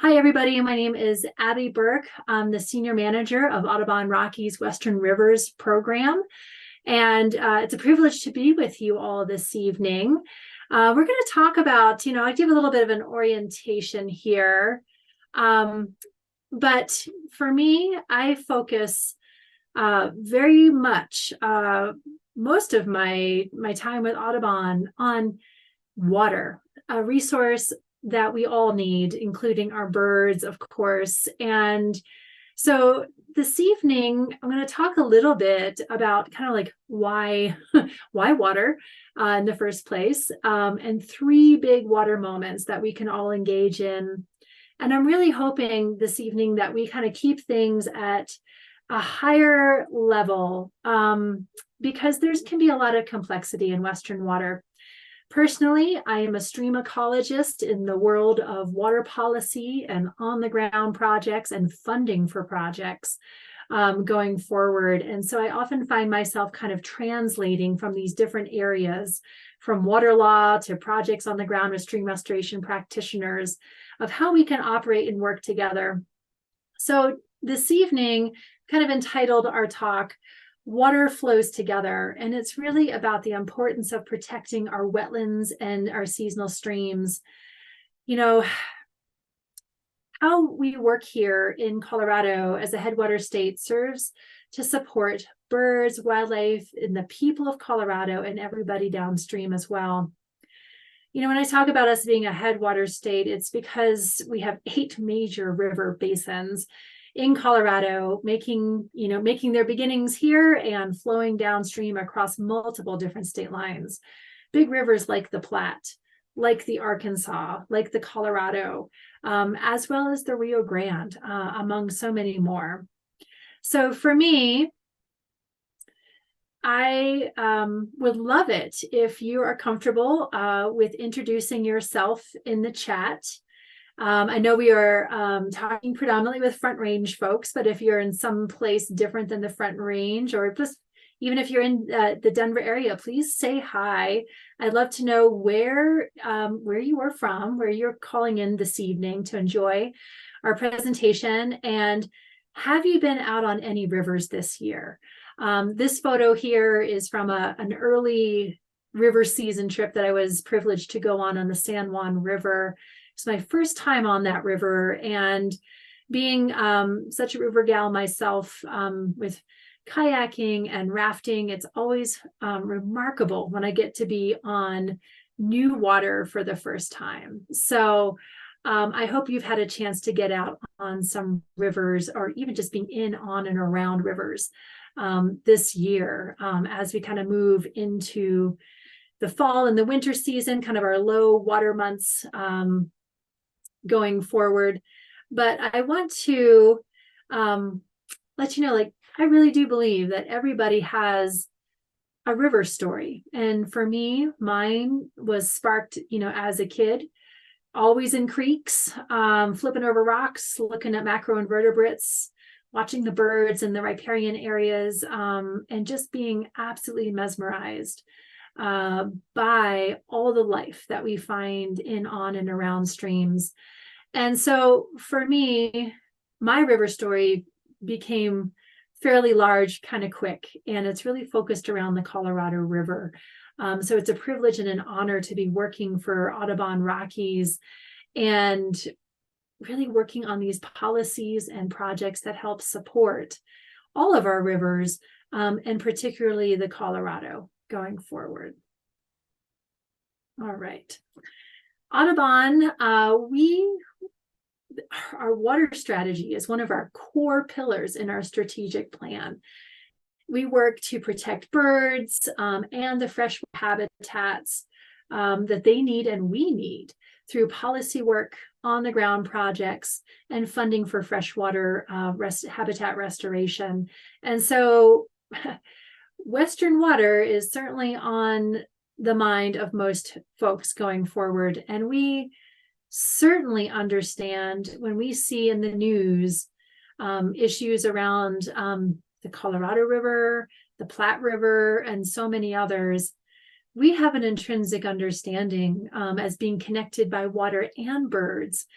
Hi, everybody. My name is Abby Burk. I'm the Senior Manager of Audubon Rockies Western Rivers program. And it's a privilege to be with you all this evening. We're going to talk about, I give a little bit of an orientation here. But for me, I focus very much most of my time with Audubon on water, a resource that we all need, including our birds, of course. And so this evening, I'm going to talk a little bit about kind of like why water in the first place, and three big water moments that we can all engage in. And I'm really hoping this evening that we kind of keep things at a higher level, because there can be a lot of complexity in Western water. Personally, I am a stream ecologist in the world of water policy and on-the-ground projects and funding for projects going forward. And so I often find myself kind of translating from these different areas, from water law to projects on the ground with stream restoration practitioners, of how we can operate and work together. So this evening, kind of entitled our talk, Water Flows Together, and it's really about the importance of protecting our wetlands and our seasonal streams. How we work here in Colorado as a headwater state serves to support birds, wildlife, and the people of Colorado and everybody downstream as well. When I talk about us being a headwater state, it's because we have 8 major river basins in Colorado, making their beginnings here and flowing downstream across multiple different state lines. Big rivers like the Platte, like the Arkansas, like the Colorado, as well as the Rio Grande, among so many more. So for me, I would love it if you are comfortable with introducing yourself in the chat. I know we are talking predominantly with Front Range folks, but if you're in some place different than the Front Range, or just even if you're in the Denver area, please say hi. I'd love to know where you are from, where you're calling in this evening to enjoy our presentation, and have you been out on any rivers this year? This photo here is from an early river season trip that I was privileged to go on the San Juan River. It's my first time on that river, and being such a river gal myself, with kayaking and rafting, it's always remarkable when I get to be on new water for the first time. So I hope you've had a chance to get out on some rivers, or even just being on and around rivers this year, as we kind of move into the fall and the winter season, kind of our low water months going forward. But I want to let you know, I really do believe that everybody has a river story. And for me, mine was sparked, as a kid, always in creeks, flipping over rocks, looking at macroinvertebrates, watching the birds in the riparian areas, and just being absolutely mesmerized by all the life that we find in, on, and around streams. And so for me, my river story became fairly large, kind of quick, and it's really focused around the Colorado River. So it's a privilege and an honor to be working for Audubon Rockies and really working on these policies and projects that help support all of our rivers, and particularly the Colorado going forward. All right. Audubon, our water strategy is one of our core pillars in our strategic plan. We work to protect birds and the fresh habitats that they need and we need through policy work, on the ground projects, and funding for freshwater habitat restoration. And so Western water is certainly on the mind of most folks going forward. And we certainly understand when we see in the news issues around the Colorado River, the Platte River, and so many others. We have an intrinsic understanding as being connected by water and birds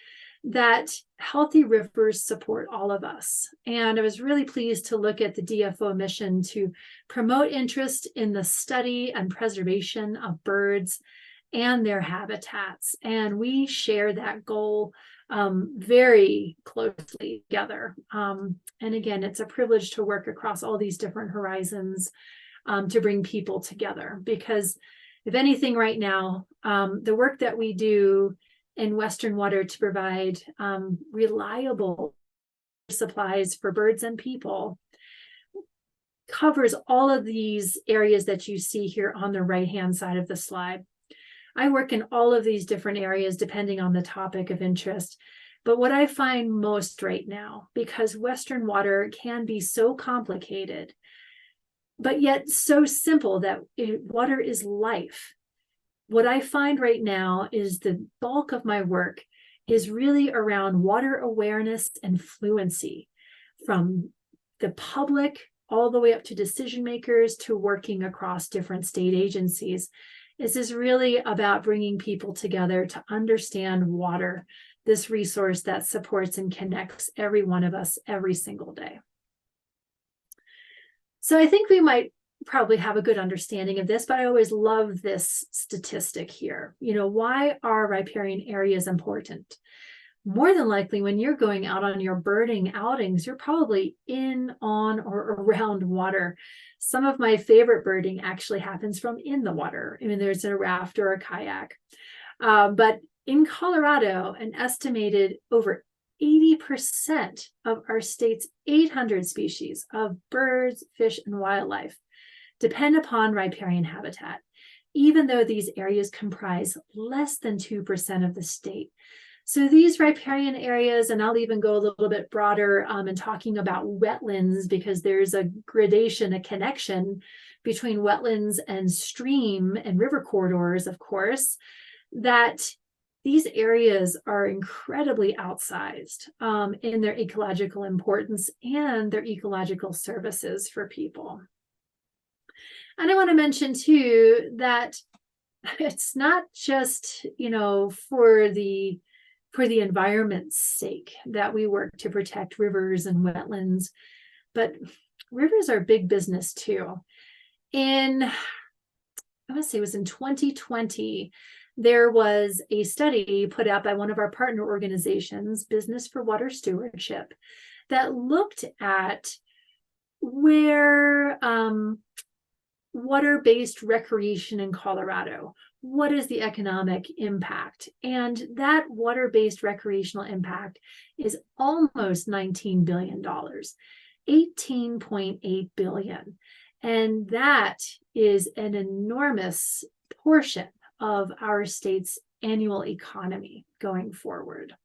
that healthy rivers support all of us. And I was really pleased to look at the DFO mission to promote interest in the study and preservation of birds and their habitats. And we share that goal very closely together. And again, it's a privilege to work across all these different horizons to bring people together, because if anything right now, the work that we do in Western water to provide reliable supplies for birds and people covers all of these areas that you see here on the right-hand side of the slide. I work in all of these different areas depending on the topic of interest. But what I find most right now, because Western water can be so complicated, but yet so simple that water is life. What I find right now is the bulk of my work is really around water awareness and fluency, from the public all the way up to decision makers to working across different state agencies. This is really about bringing people together to understand water, this resource that supports and connects every one of us every single day. So I think we might probably have a good understanding of this, but I always love this statistic here. You know, why are riparian areas important? More than likely, when you're going out on your birding outings, you're probably in, on, or around water. Some of my favorite birding actually happens from in the water. I mean, there's a raft or a kayak. But in Colorado, an estimated over 80% of our state's 800 species of birds, fish, and wildlife depend upon riparian habitat, even though these areas comprise less than 2% of the state. So these riparian areas, and I'll even go a little bit broader in talking about wetlands, because there's a gradation, a connection between wetlands and stream and river corridors, of course, that these areas are incredibly outsized in their ecological importance and their ecological services for people. And I want to mention too that it's not just, you know, for the environment's sake that we work to protect rivers and wetlands, but rivers are big business too. I want to say it was in 2020, there was a study put out by one of our partner organizations, Business for Water Stewardship, that looked at where water-based recreation in Colorado, what is the economic impact? And that water-based recreational impact is almost $19 billion, $18.8 billion. And that is an enormous portion of our state's annual economy going forward.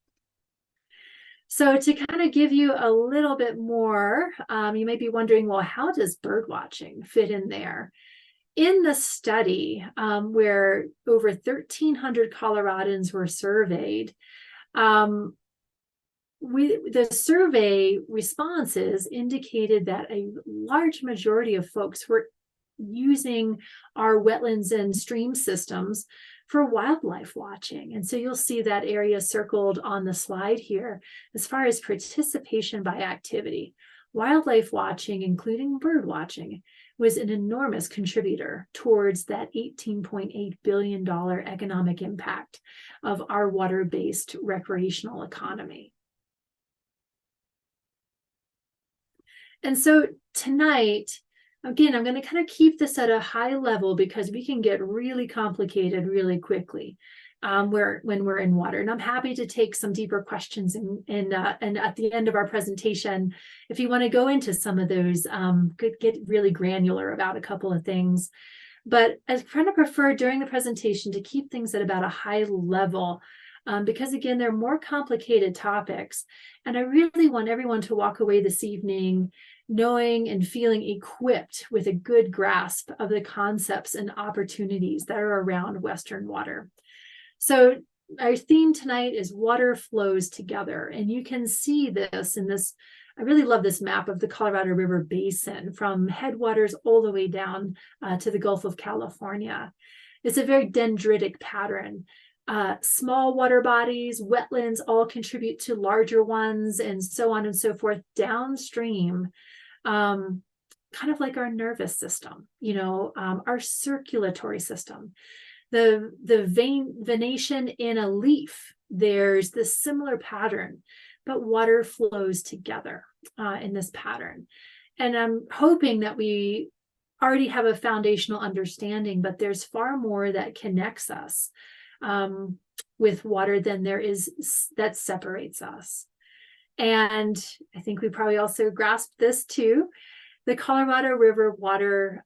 So to kind of give you a little bit more, you may be wondering, well, how does bird watching fit in there? In the study, where over 1,300 Coloradans were surveyed, the survey responses indicated that a large majority of folks were using our wetlands and stream systems for wildlife watching. And so you'll see that area circled on the slide here. As far as participation by activity, wildlife watching, including bird watching, was an enormous contributor towards that $18.8 billion economic impact of our water-based recreational economy. And so tonight, again, I'm going to kind of keep this at a high level because we can get really complicated really quickly when we're in water. And I'm happy to take some deeper questions and at the end of our presentation, if you want to go into some of those, get really granular about a couple of things. But I kind of prefer during the presentation to keep things at about a high level because again, they're more complicated topics. And I really want everyone to walk away this evening knowing and feeling equipped with a good grasp of the concepts and opportunities that are around Western water. So our theme tonight is water flows together. And you can see this in this, I really love this map of the Colorado River Basin from headwaters all the way down to the Gulf of California. It's a very dendritic pattern. Small water bodies, wetlands all contribute to larger ones, and so on and so forth downstream, kind of like our nervous system, our circulatory system. The venation in a leaf, there's this similar pattern, but water flows together in this pattern. And I'm hoping that we already have a foundational understanding, but there's far more that connects us with water than there is that separates us. And I think we probably also grasped this too. The Colorado River water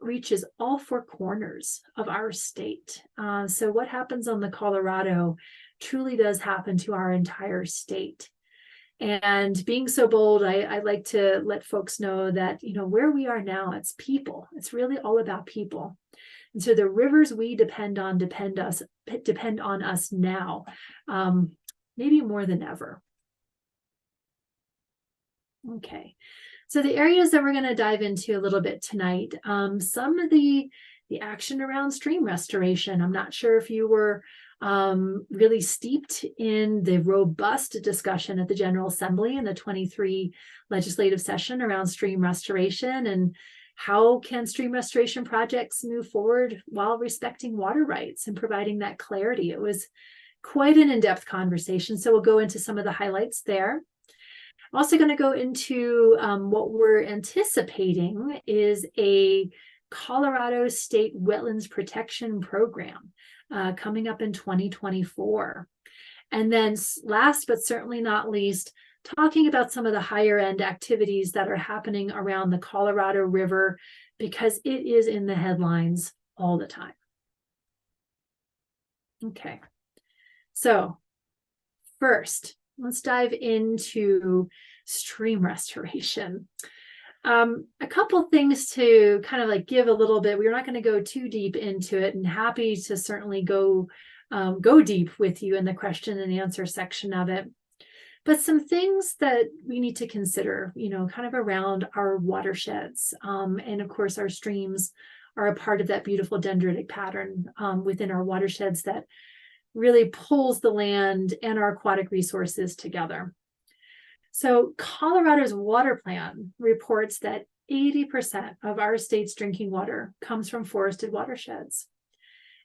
reaches all four corners of our state. So what happens on the Colorado truly does happen to our entire state. And being so bold, I like to let folks know that, where we are now, it's people. It's really all about people. And so the rivers we depend on us now, maybe more than ever. Okay, so the areas that we're going to dive into a little bit tonight, some of the action around stream restoration. I'm not sure if you were really steeped in the robust discussion at the General Assembly in the 23 legislative session around stream restoration and how can stream restoration projects move forward while respecting water rights and providing that clarity. It was quite an in-depth conversation, so we'll go into some of the highlights there. I'm also going to go into what we're anticipating is a Colorado State Wetlands Protection Program coming up in 2024. And then last but certainly not least, talking about some of the higher end activities that are happening around the Colorado River, because it is in the headlines all the time. Okay, so first, let's dive into stream restoration. A couple things to kind of like give a little bit. We're not going to go too deep into it, and happy to certainly go deep with you in the question and answer section of it. But some things that we need to consider, kind of around our watersheds. And of course, our streams are a part of that beautiful dendritic pattern within our watersheds that really pulls the land and our aquatic resources together. So Colorado's water plan reports that 80% of our state's drinking water comes from forested watersheds.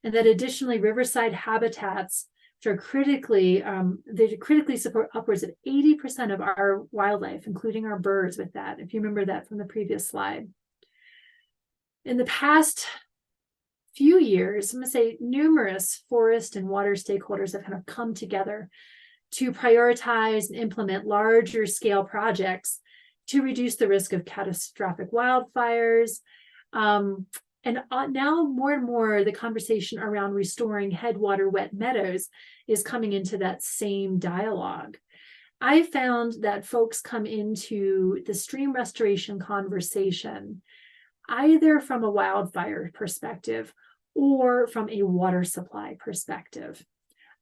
And that additionally, riverside habitats, which are they critically support upwards of 80% of our wildlife, including our birds with that, if you remember that from the previous slide. In the past few years, I'm going to say numerous forest and water stakeholders have kind of come together to prioritize and implement larger scale projects to reduce the risk of catastrophic wildfires. And now more and more, the conversation around restoring headwater wet meadows is coming into that same dialogue. I found that folks come into the stream restoration conversation either from a wildfire perspective or from a water supply perspective.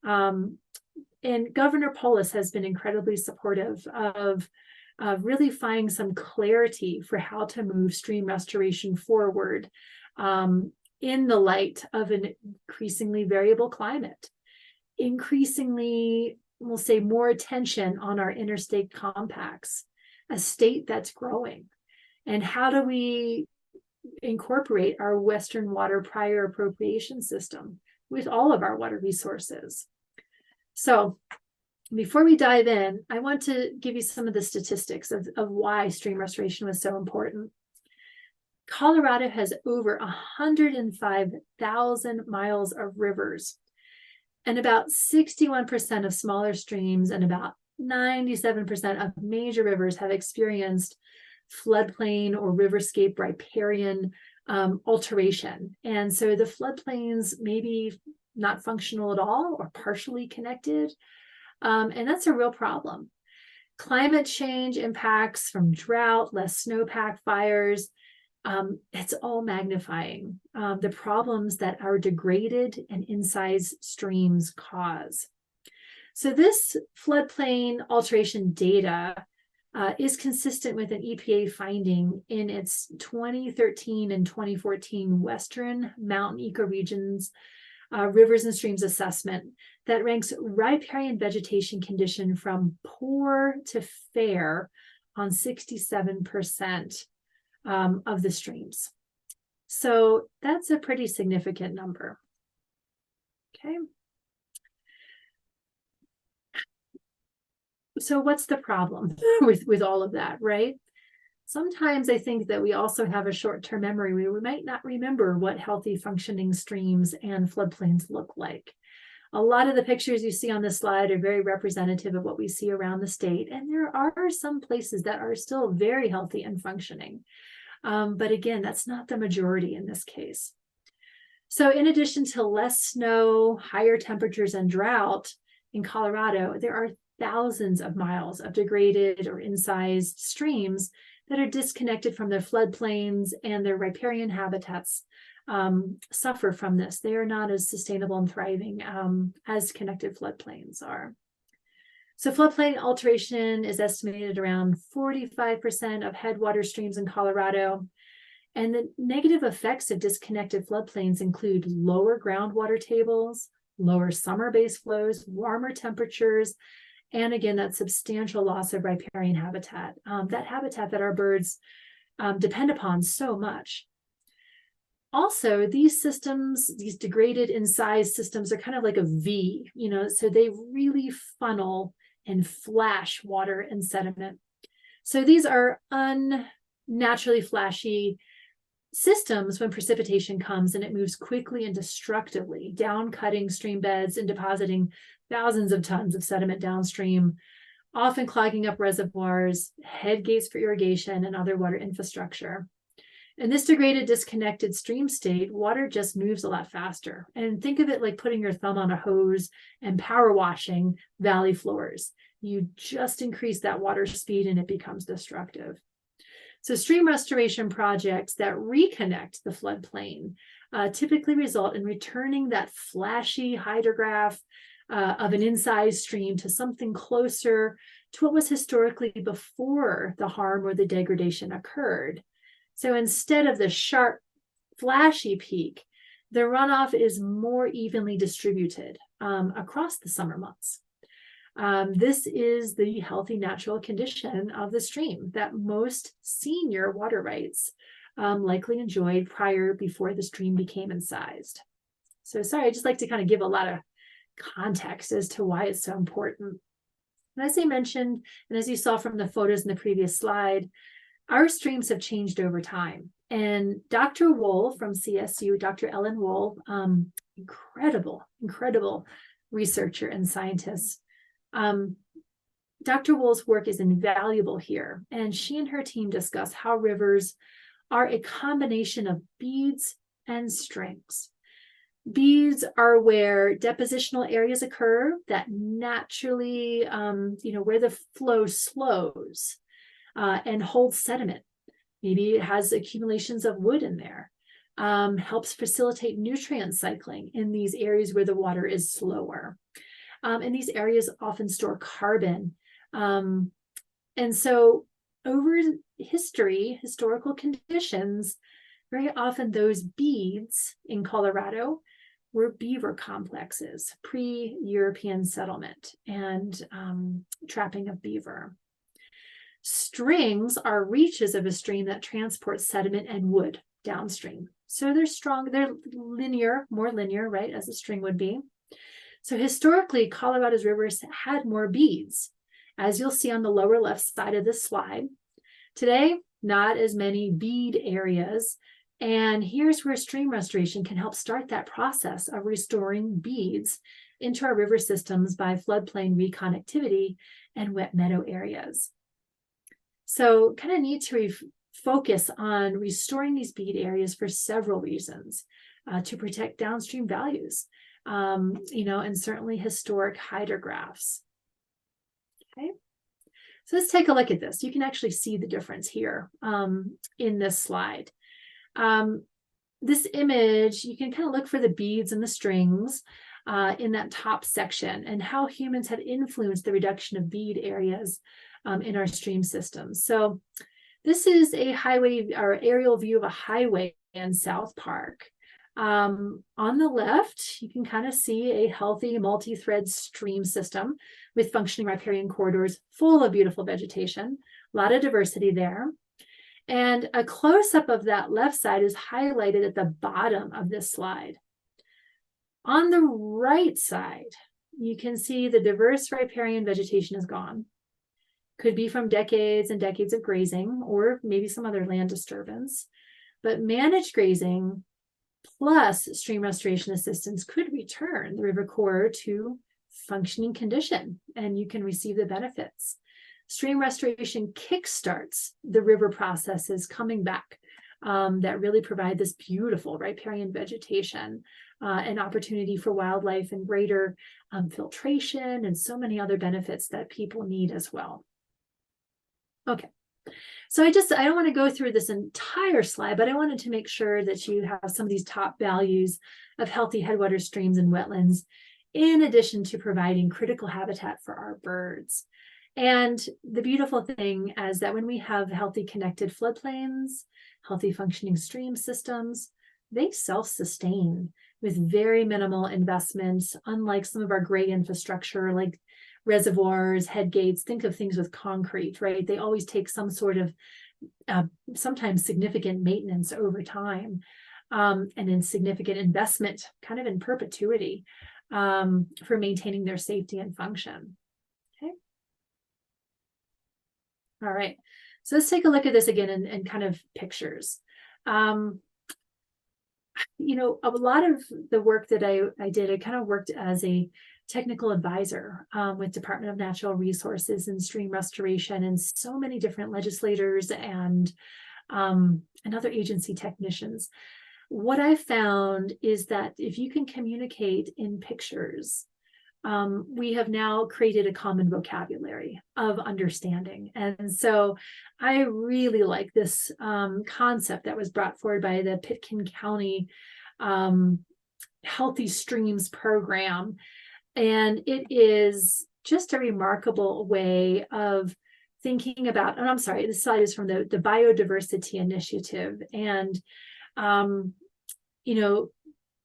And Governor Polis has been incredibly supportive of really finding some clarity for how to move stream restoration forward in the light of an increasingly variable climate, increasingly, we'll say, more attention on our interstate compacts, a state that's growing. And how do we incorporate our Western water prior appropriation system with all of our water resources? So before we dive in, I want to give you some of the statistics of why stream restoration was so important. Colorado has over 105,000 miles of rivers, and about 61% of smaller streams and about 97% of major rivers have experienced floodplain or riverscape riparian alteration. And so the floodplains may be not functional at all or partially connected. And that's a real problem. Climate change impacts from drought, less snowpack, fires, it's all magnifying the problems that our degraded and incised streams cause. So this floodplain alteration data is consistent with an EPA finding in its 2013 and 2014 Western Mountain Ecoregions Rivers and Streams Assessment that ranks riparian vegetation condition from poor to fair on 67% of the streams. So that's a pretty significant number. Okay. So what's the problem with all of that, right? Sometimes I think that we also have a short-term memory where we might not remember what healthy functioning streams and floodplains look like. A lot of the pictures you see on this slide are very representative of what we see around the state, and there are some places that are still very healthy and functioning. But again, that's not the majority in this case. So in addition to less snow, higher temperatures, and drought in Colorado, there are thousands of miles of degraded or incised streams that are disconnected from their floodplains, and their riparian habitats suffer from this. They are not as sustainable and thriving as connected floodplains are. So floodplain alteration is estimated around 45% of headwater streams in Colorado. And the negative effects of disconnected floodplains include lower groundwater tables, lower summer base flows, warmer temperatures, and again, that substantial loss of riparian habitat, that habitat that our birds depend upon so much. Also, these systems, these degraded incised systems are kind of like a V, so they really funnel and flash water and sediment. So these are unnaturally flashy systems when precipitation comes, and it moves quickly and destructively, down cutting stream beds and depositing thousands of tons of sediment downstream, often clogging up reservoirs, head gates for irrigation, and other water infrastructure. In this degraded, disconnected stream state, water just moves a lot faster. And think of it like putting your thumb on a hose and power washing valley floors. You just increase that water speed and it becomes destructive. So stream restoration projects that reconnect the floodplain typically result in returning that flashy hydrograph of an incised stream to something closer to what was historically before the harm or the degradation occurred. So instead of the sharp, flashy peak, the runoff is more evenly distributed across the summer months. This is the healthy natural condition of the stream that most senior water rights likely enjoyed before the stream became incised. So sorry, I just like to kind of give a lot of context as to why it's so important. And as I mentioned, and as you saw from the photos in the previous slide, our streams have changed over time. And Dr. Wohl from CSU, Dr. Ellen Wohl, incredible researcher and scientist. Dr. Wohl's work is invaluable here, and she and her team discuss how rivers are a combination of beads and strings. Beads are where depositional areas occur that naturally, where the flow slows and holds sediment. Maybe it has accumulations of wood in there. Helps facilitate nutrient cycling in these areas where the water is slower. And these areas often store carbon. And so over historical conditions, very often those beads in Colorado were beaver complexes, pre-European settlement and trapping of beaver. Strings are reaches of a stream that transports sediment and wood downstream. So they're strong, they're linear, more linear, right, as a string would be. So historically, Colorado's rivers had more beads, as you'll see on the lower left side of this slide. Today, not as many bead areas. And here's where stream restoration can help start that process of restoring beads into our river systems by floodplain reconnectivity and wet meadow areas. So kind of need to focus on restoring these bead areas for several reasons, to protect downstream values, and certainly historic hydrographs. Okay, so let's take a look at this. You can actually see the difference here in this slide. This image, you can kind of look for the beads and the strings in that top section and how humans have influenced the reduction of bead areas in our stream systems. So this is a highway or aerial view of a highway in South Park. On the left, you can kind of see a healthy multi-thread stream system with functioning riparian corridors full of beautiful vegetation, a lot of diversity there. And a close-up of that left side is highlighted at the bottom of this slide. On the right side, you can see the diverse riparian vegetation is gone. Could be from decades and decades of grazing, or maybe some other land disturbance. But managed grazing plus stream restoration assistance could return the river corridor to functioning condition, and you can receive the benefits. Stream restoration kickstarts the river processes coming back that really provide this beautiful riparian vegetation, an opportunity for wildlife and greater filtration and so many other benefits that people need as well. Okay. So I don't want to go through this entire slide, but I wanted to make sure that you have some of these top values of healthy headwater streams and wetlands, in addition to providing critical habitat for our birds. And the beautiful thing is that when we have healthy connected floodplains, healthy functioning stream systems, they self-sustain with very minimal investments, unlike some of our gray infrastructure like reservoirs, head gates. Think of things with concrete, right? They always take some sort of sometimes significant maintenance over time, and in significant investment kind of in perpetuity for maintaining their safety and function. Okay. All right. So let's take a look at this again in kind of pictures. You know, a lot of the work that I did, I kind of worked as a technical advisor with Department of Natural Resources and stream restoration, and so many different legislators and other agency technicians. What I found is that if you can communicate in pictures, we have now created a common vocabulary of understanding. And so I really like this concept that was brought forward by the Pitkin County Healthy Streams Program. And it is just a remarkable way of thinking about, and I'm sorry, this slide is from the Biodiversity Initiative. And, you know,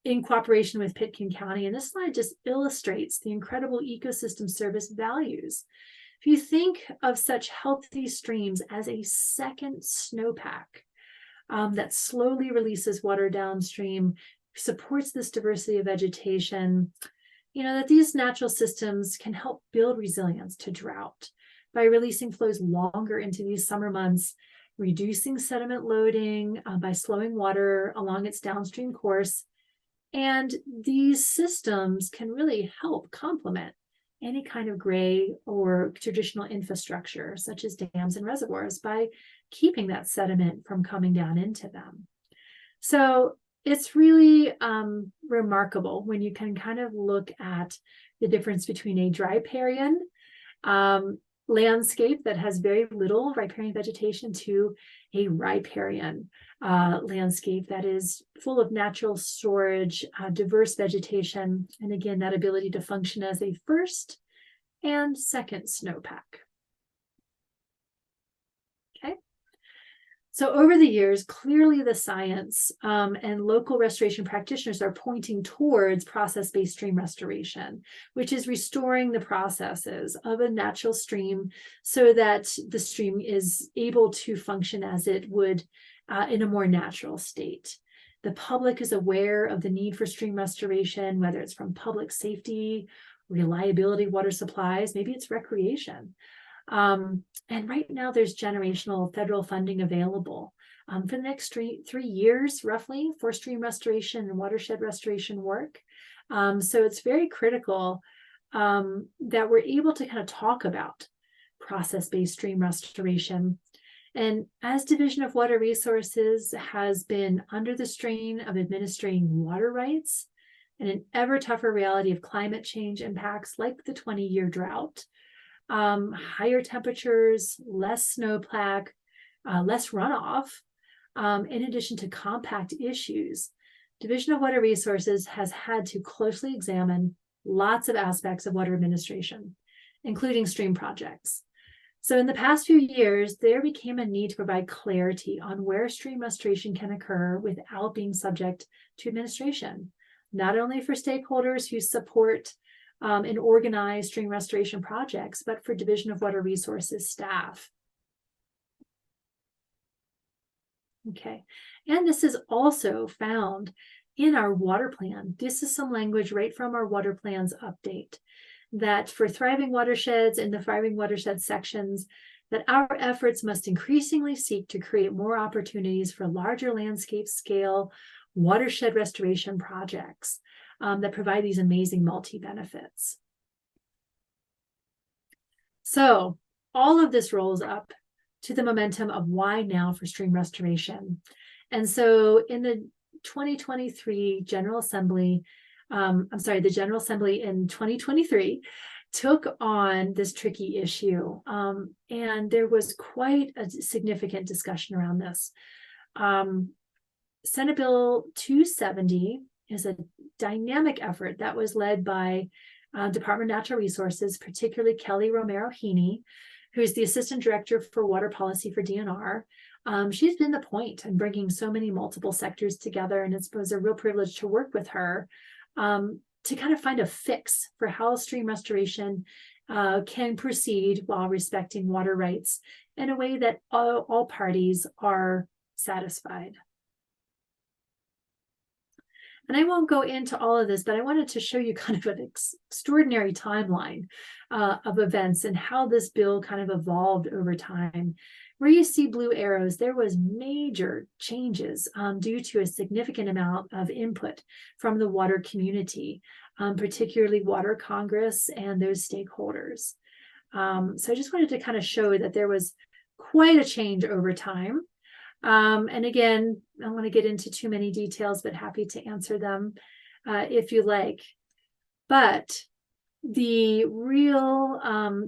in cooperation with Pitkin County, and this slide just illustrates the incredible ecosystem service values. If you think of such healthy streams as a second snowpack that slowly releases water downstream, supports this diversity of vegetation, you know, that these natural systems can help build resilience to drought by releasing flows longer into these summer months, reducing sediment loading by slowing water along its downstream course. And these systems can really help complement any kind of gray or traditional infrastructure, such as dams and reservoirs, by keeping that sediment from coming down into them. So it's really remarkable when you can kind of look at the difference between a riparian landscape that has very little riparian vegetation to a riparian landscape that is full of natural storage, diverse vegetation, and again, that ability to function as a first and second snowpack. Okay. So over the years, clearly the science and local restoration practitioners are pointing towards process-based stream restoration, which is restoring the processes of a natural stream so that the stream is able to function as it would in a more natural state. The public is aware of the need for stream restoration, whether it's from public safety, reliability, water supplies, maybe it's recreation. And right now there's generational federal funding available for the next three years, roughly, for stream restoration and watershed restoration work. So it's very critical that we're able to kind of talk about process-based stream restoration. And as Division of Water Resources has been under the strain of administering water rights and an ever tougher reality of climate change impacts like the 20-year drought, higher temperatures, less snowpack, less runoff, in addition to compact issues, Division of Water Resources has had to closely examine lots of aspects of water administration, including stream projects. So in the past few years, there became a need to provide clarity on where stream restoration can occur without being subject to administration, not only for stakeholders who support and organize stream restoration projects, but for Division of Water Resources staff. Okay, and this is also found in our water plan. This is some language right from our water plans update, that for thriving watersheds in the thriving watershed sections, that our efforts must increasingly seek to create more opportunities for larger landscape scale watershed restoration projects that provide these amazing multi-benefits. So all of this rolls up to the momentum of why now for stream restoration. And so in the 2023 General Assembly, the General Assembly in 2023 took on this tricky issue. And there was quite a significant discussion around this. Senate Bill 270 is a dynamic effort that was led by Department of Natural Resources, particularly Kelly Romero-Heaney, who is the Assistant Director for Water Policy for DNR. She's been the point in bringing so many multiple sectors together, and it was a real privilege to work with her to kind of find a fix for how stream restoration can proceed while respecting water rights in a way that all parties are satisfied. And I won't go into all of this, but I wanted to show you kind of an extraordinary timeline of events and how this bill kind of evolved over time. Where you see blue arrows, there was major changes due to a significant amount of input from the water community, particularly Water Congress and those stakeholders. So I just wanted to kind of show that there was quite a change over time. And again, I don't want to get into too many details, but happy to answer them if you like. But the real,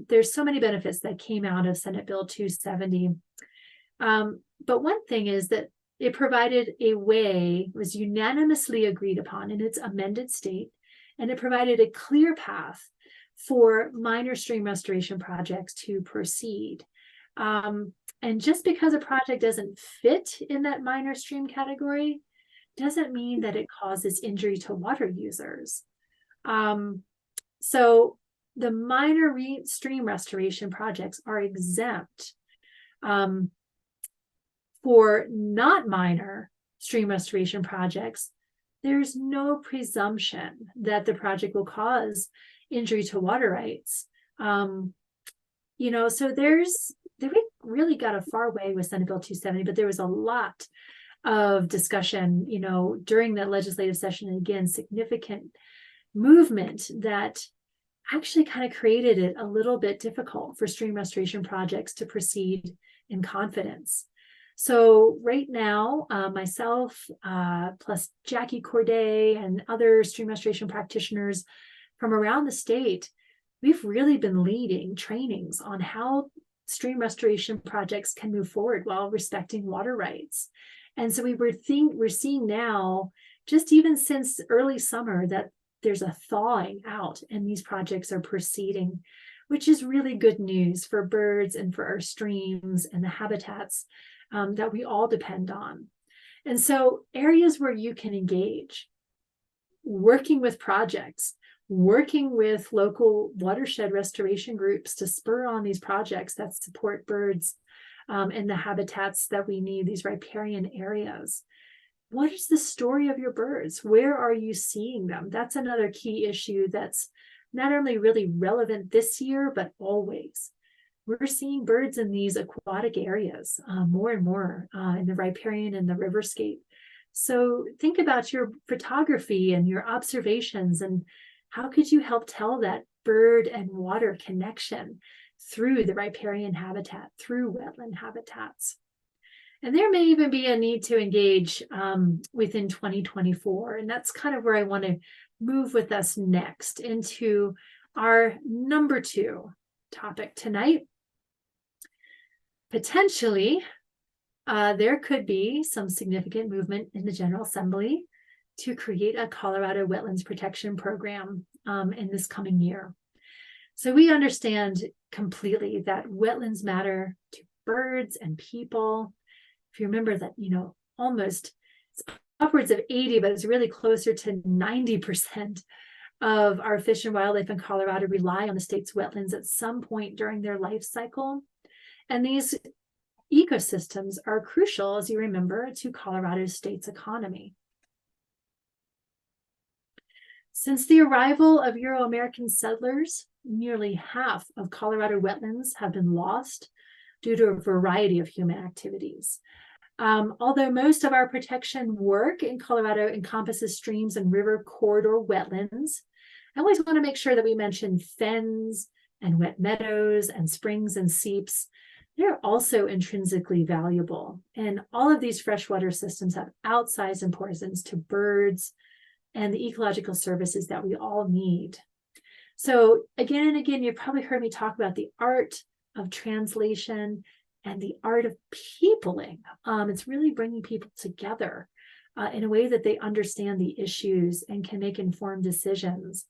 there's so many benefits that came out of Senate Bill 270. But one thing is that it provided a way, was unanimously agreed upon in its amended state, and it provided a clear path for minor stream restoration projects to proceed. And just because a project doesn't fit in that minor stream category doesn't mean that it causes injury to water users. So the minor stream restoration projects are exempt. For not minor stream restoration projects, there's no presumption that the project will cause injury to water rights. So they really got a far way with Senate Bill 270, but there was a lot of discussion, during that legislative session, and again, significant movement that actually kind of created it a little bit difficult for stream restoration projects to proceed in confidence. So right now, myself, plus Jackie Corday and other stream restoration practitioners from around the state, we've really been leading trainings on how stream restoration projects can move forward while respecting water rights. And so we're seeing now, just even since early summer, that there's a thawing out and these projects are proceeding, which is really good news for birds and for our streams and the habitats that we all depend on. And so areas where you can engage, working with projects, working with local watershed restoration groups to spur on these projects that support birds and the habitats that we need, these riparian areas. What is the story of your birds? Where are you seeing them? That's another key issue that's not only really relevant this year, but always. We're seeing birds in these aquatic areas more and more in the riparian and the riverscape. So think about your photography and your observations, and how could you help tell that bird and water connection through the riparian habitat, through wetland habitats? And there may even be a need to engage within 2024. And that's kind of where I want to move with us next into our number 2 topic tonight. Potentially, there could be some significant movement in the General Assembly to create a Colorado Wetlands Protection Program in this coming year. So we understand completely that wetlands matter to birds and people. If you remember that, almost it's upwards of 80, but it's really closer to 90% of our fish and wildlife in Colorado rely on the state's wetlands at some point during their life cycle. And these ecosystems are crucial, as you remember, to Colorado's state's economy. Since the arrival of Euro-American settlers, nearly half of Colorado wetlands have been lost due to a variety of human activities. Although most of our protection work in Colorado encompasses streams and river corridor wetlands, I always want to make sure that we mention fens and wet meadows and springs and seeps. They're also intrinsically valuable. And all of these freshwater systems have outsized importance to birds and the ecological services that we all need. So again and again, you've probably heard me talk about the art of translation and the art of peopling. It's really bringing people together in a way that they understand the issues and can make informed decisions.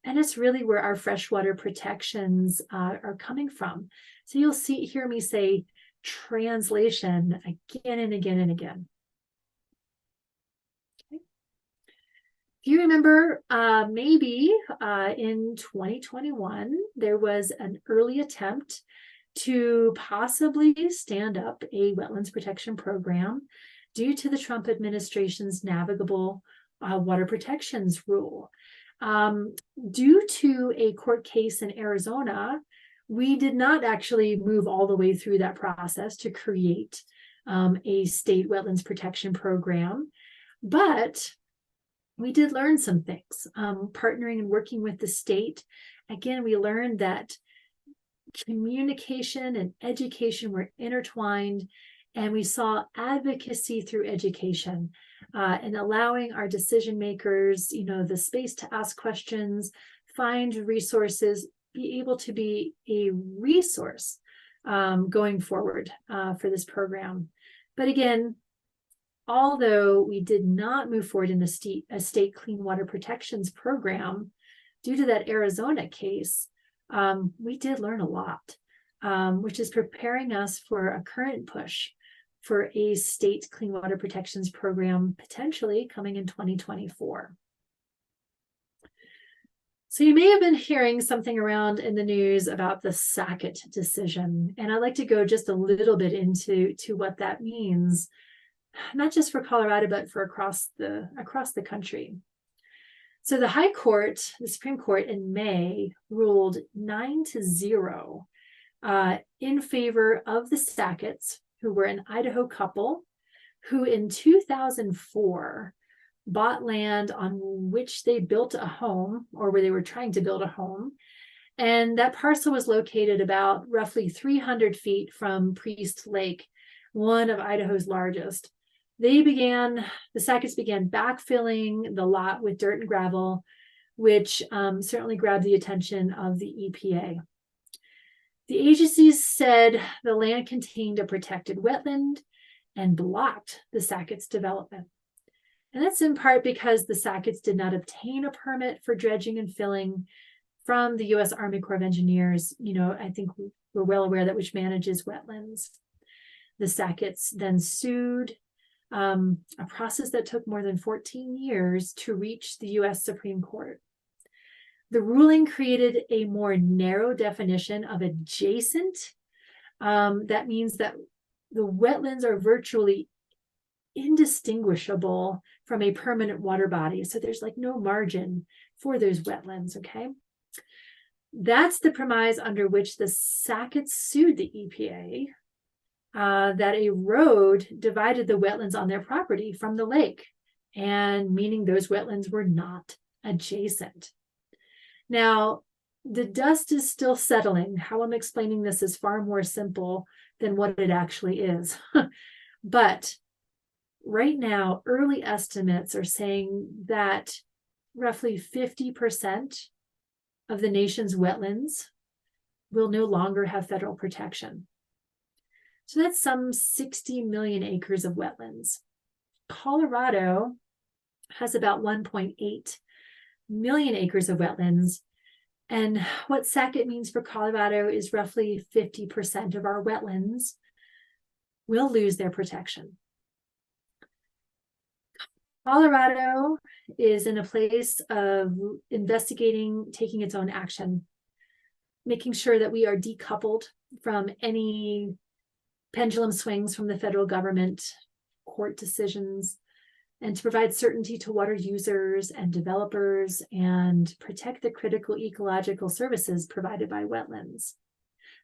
And it's really where our freshwater protections are coming from. So you'll hear me say translation again and again and again. Okay. If you remember, maybe in 2021, there was an early attempt to possibly stand up a wetlands protection program due to the Trump administration's navigable water protections rule. Due to a court case in Arizona, we did not actually move all the way through that process to create a state wetlands protection program, but we did learn some things. Partnering and working with the state, again, we learned that communication and education were intertwined, and we saw advocacy through education and allowing our decision makers, the space to ask questions, find resources, be able to be a resource going forward for this program. But again, although we did not move forward in a state clean water protections program due to that Arizona case, we did learn a lot, which is preparing us for a current push for a state clean water protections program potentially coming in 2024. So you may have been hearing something around in the news about the Sackett decision, and I'd like to go just a little bit into what that means, not just for Colorado, but for across the country. So the High Court, the Supreme Court in May, ruled 9-0 in favor of the Sacketts, who were an Idaho couple who in 2004 bought land on which they built a home, or where they were trying to build a home. And that parcel was located about roughly 300 feet from Priest Lake, one of Idaho's largest. The Sacketts began backfilling the lot with dirt and gravel, which certainly grabbed the attention of the EPA. The agencies said the land contained a protected wetland and blocked the Sacketts' development. And that's in part because the Sacketts did not obtain a permit for dredging and filling from the U.S. Army Corps of Engineers. I think we're well aware that which manages wetlands. The Sacketts then sued, a process that took more than 14 years to reach the U.S. Supreme Court. The ruling created a more narrow definition of adjacent. That means that the wetlands are virtually indistinguishable from a permanent water body. So there's no margin for those wetlands, okay? That's the premise under which the Sacketts sued the EPA, that a road divided the wetlands on their property from the lake, and meaning those wetlands were not adjacent. Now, the dust is still settling. How I'm explaining this is far more simple than what it actually is. But right now, early estimates are saying that roughly 50% of the nation's wetlands will no longer have federal protection. So that's some 60 million acres of wetlands. Colorado has about 1.8 million acres of wetlands, And what SACIT means for Colorado is roughly 50% of our wetlands will lose their protection. Colorado is in a place of investigating, taking its own action, making sure that we are decoupled from any pendulum swings from the federal government, court decisions, and to provide certainty to water users and developers and protect the critical ecological services provided by wetlands.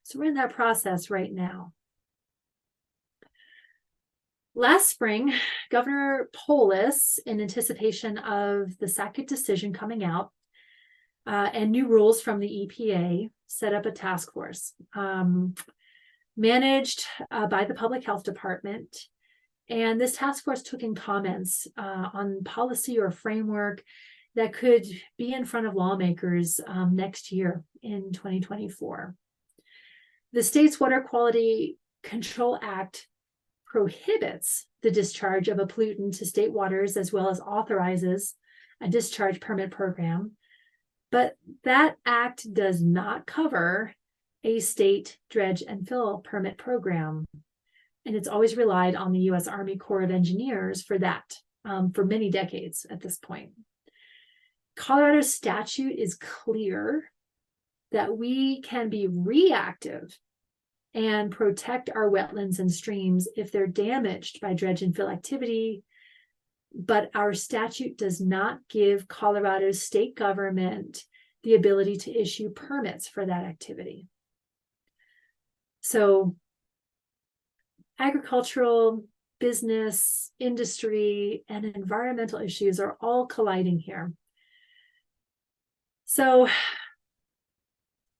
So we're in that process right now. Last spring, Governor Polis, in anticipation of the SACIT decision coming out and new rules from the EPA, set up a task force managed by the Public Health Department. And this task force took in comments on policy or framework that could be in front of lawmakers next year in 2024. The state's Water Quality Control Act prohibits the discharge of a pollutant to state waters, as well as authorizes a discharge permit program. But that act does not cover a state dredge and fill permit program. And it's always relied on the U.S. Army Corps of Engineers for that for many decades at this point. Colorado's statute is clear that we can be reactive and protect our wetlands and streams if they're damaged by dredge and fill activity, but our statute does not give Colorado's state government the ability to issue permits for that activity. So agricultural, business, industry, and environmental issues are all colliding here. So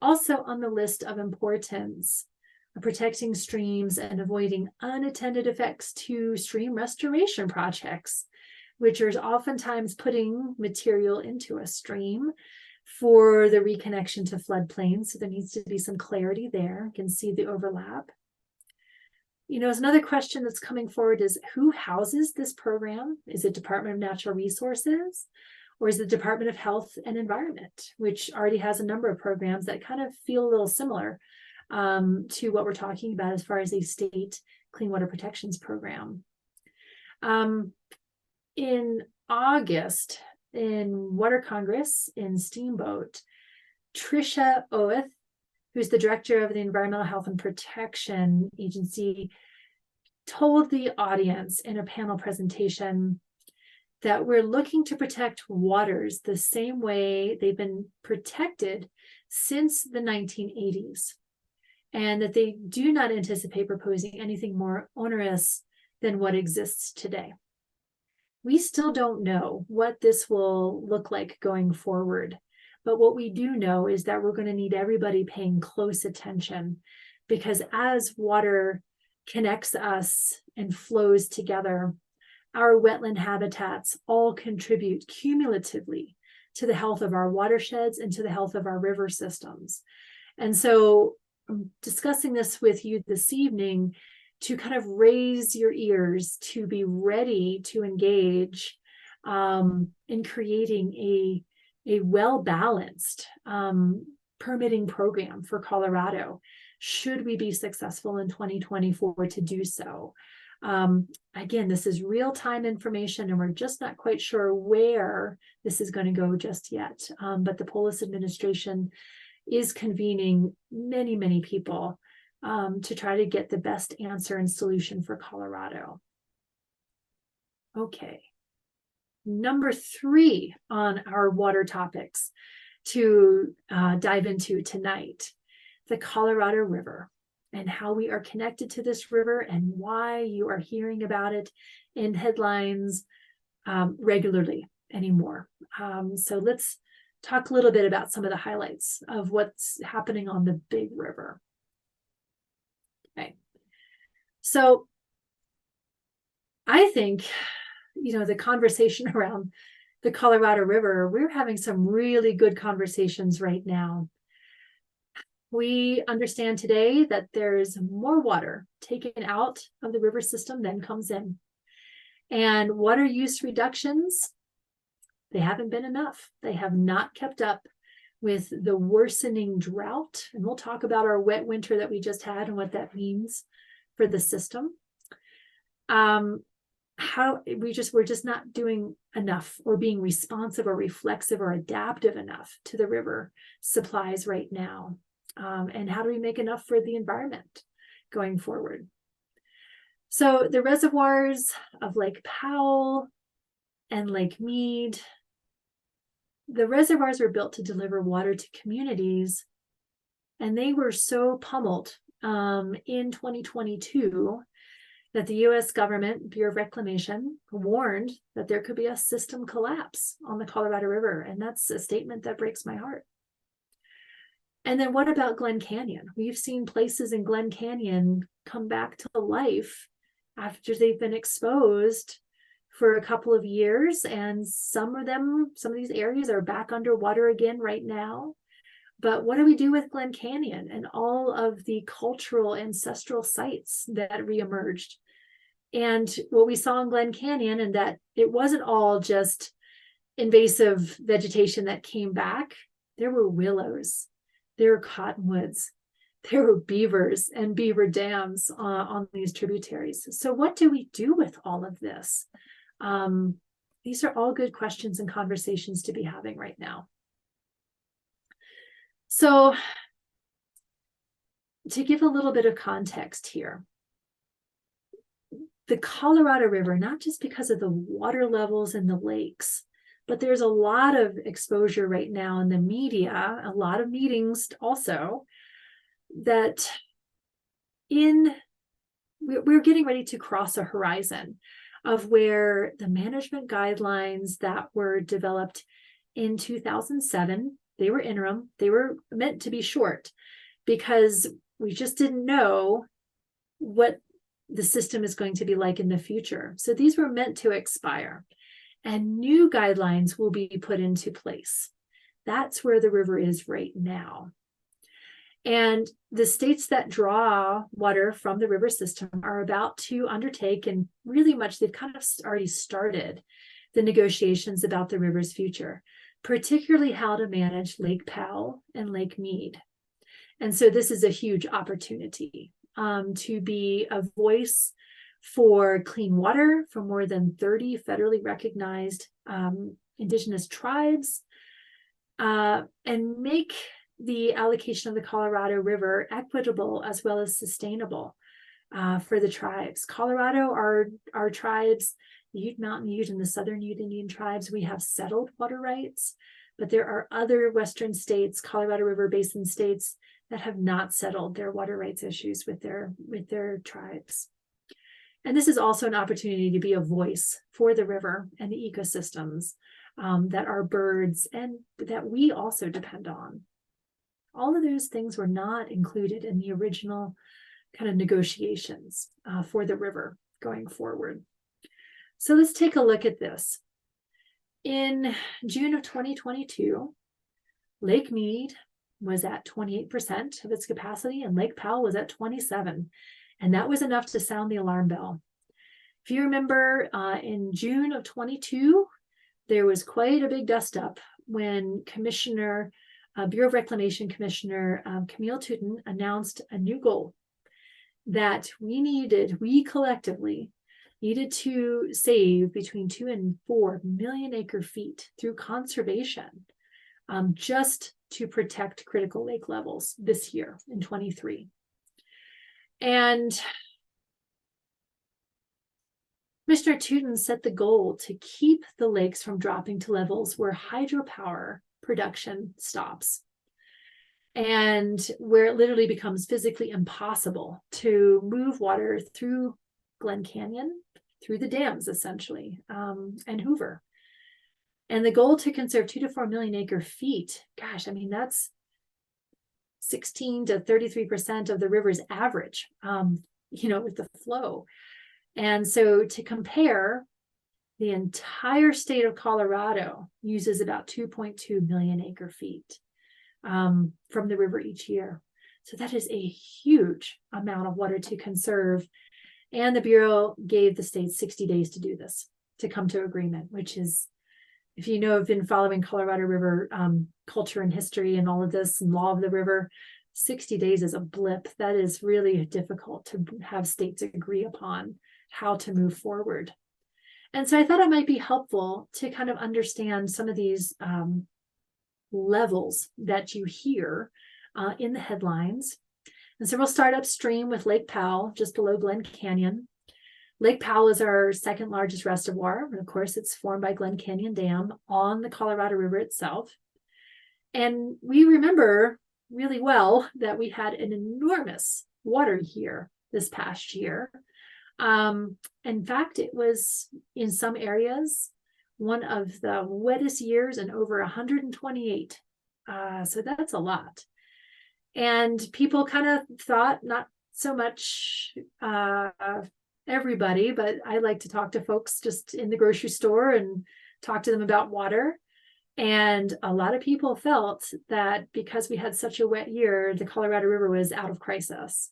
also on the list of importance, protecting streams and avoiding unattended effects to stream restoration projects, which are oftentimes putting material into a stream for the reconnection to floodplains. So there needs to be some clarity there. You can see the overlap. You know, another question that's coming forward is who houses this program? Is it Department of Natural Resources, or is it the Department of Health and Environment, which already has a number of programs that kind of feel a little similar to what we're talking about as far as a state clean water protections program. In August, in Water Congress in Steamboat, Tricia Oath, who's the director of the Environmental Health and Protection Agency, told the audience in a panel presentation that we're looking to protect waters the same way they've been protected since the 1980s, and that they do not anticipate proposing anything more onerous than what exists today. We still don't know what this will look like going forward. But what we do know is that we're going to need everybody paying close attention, because as water connects us and flows together, our wetland habitats all contribute cumulatively to the health of our watersheds and to the health of our river systems. And so I'm discussing this with you this evening to kind of raise your ears to be ready to engage in creating a well-balanced permitting program for Colorado, should we be successful in 2024 to do so. Again, this is real-time information, and we're just not quite sure where this is going to go just yet. But the Polis administration is convening many, many people to try to get the best answer and solution for Colorado. Okay. Number 3 on our water topics to dive into tonight, the Colorado River and how we are connected to this river and why you are hearing about it in headlines regularly anymore. So let's talk a little bit about some of the highlights of what's happening on the big river. Okay. So I think, you know, the conversation around the Colorado River, we're having some really good conversations right now. We understand today that there's more water taken out of the river system than comes in. And water use reductions, they haven't been enough. They have not kept up with the worsening drought. And we'll talk about our wet winter that we just had and what that means for the system. We're just not doing enough or being responsive or reflexive or adaptive enough to the river supplies right now. And how do we make enough for the environment going forward? So the reservoirs of Lake Powell and Lake Mead, the reservoirs were built to deliver water to communities, and they were so pummeled in 2022 that the U.S. government, Bureau of Reclamation, warned that there could be a system collapse on the Colorado River. And that's a statement that breaks my heart. And then what about Glen Canyon? We've seen places in Glen Canyon come back to life after they've been exposed for a couple of years. And some of these areas are back underwater again right now. But what do we do with Glen Canyon and all of the cultural ancestral sites that reemerged? And what we saw in Glen Canyon, and that it wasn't all just invasive vegetation that came back. There were willows, there were cottonwoods, there were beavers and beaver dams on these tributaries. So what do we do with all of this? These are all good questions and conversations to be having right now. So to give a little bit of context here, the Colorado River, not just because of the water levels in the lakes, but there's a lot of exposure right now in the media, a lot of meetings also, that we're getting ready to cross a horizon of where the management guidelines that were developed in 2007, they were interim. They were meant to be short because we just didn't know what the system is going to be like in the future. So these were meant to expire, and new guidelines will be put into place. That's where the river is right now. And the states that draw water from the river system are about to undertake, and really much they've kind of already started the negotiations about the river's future, particularly how to manage Lake Powell and Lake Mead. And so this is a huge opportunity to be a voice for clean water for more than 30 federally recognized indigenous tribes, and make the allocation of the Colorado River equitable as well as sustainable for the tribes. Colorado, our tribes, the Ute Mountain Ute and the Southern Ute Indian tribes, we have settled water rights, but there are other Western states, Colorado River Basin states, that have not settled their water rights issues with their tribes. And this is also an opportunity to be a voice for the river and the ecosystems that our birds and that we also depend on. All of those things were not included in the original kind of negotiations for the river going forward. So let's take a look at this. In June of 2022, Lake Mead was at 28% of its capacity, and Lake Powell was at 27%. And that was enough to sound the alarm bell. If you remember, in June of 22, there was quite a big dust up when Bureau of Reclamation Commissioner Camille Touton announced a new goal that we collectively needed to save between 2 and 4 million acre feet through conservation, just to protect critical lake levels this year in 23. And Commissioner Touton set the goal to keep the lakes from dropping to levels where hydropower production stops, and where it literally becomes physically impossible to move water through Glen Canyon, through the dams essentially, and Hoover. And the goal to conserve 2 to 4 million acre feet, gosh, I mean, that's 16 to 33% of the river's average, with the flow. And so to compare, the entire state of Colorado uses about 2.2 million acre feet from the river each year. So that is a huge amount of water to conserve. And the Bureau gave the states 60 days to do this, to come to agreement, which is if you know, have been following Colorado River culture and history and all of this and law of the river, 60 days is a blip. That is really difficult to have states agree upon how to move forward. And so I thought it might be helpful to kind of understand some of these levels that you hear in the headlines. And so we'll start upstream with Lake Powell, just below Glen Canyon. Lake Powell is our second largest reservoir. And of course, it's formed by Glen Canyon Dam on the Colorado River itself. And we remember really well that we had an enormous water year this past year. In fact, it was in some areas one of the wettest years in over 128. So that's a lot. And people kind of thought, not so much everybody, but I like to talk to folks just in the grocery store and talk to them about water. And a lot of people felt that because we had such a wet year, the Colorado River was out of crisis.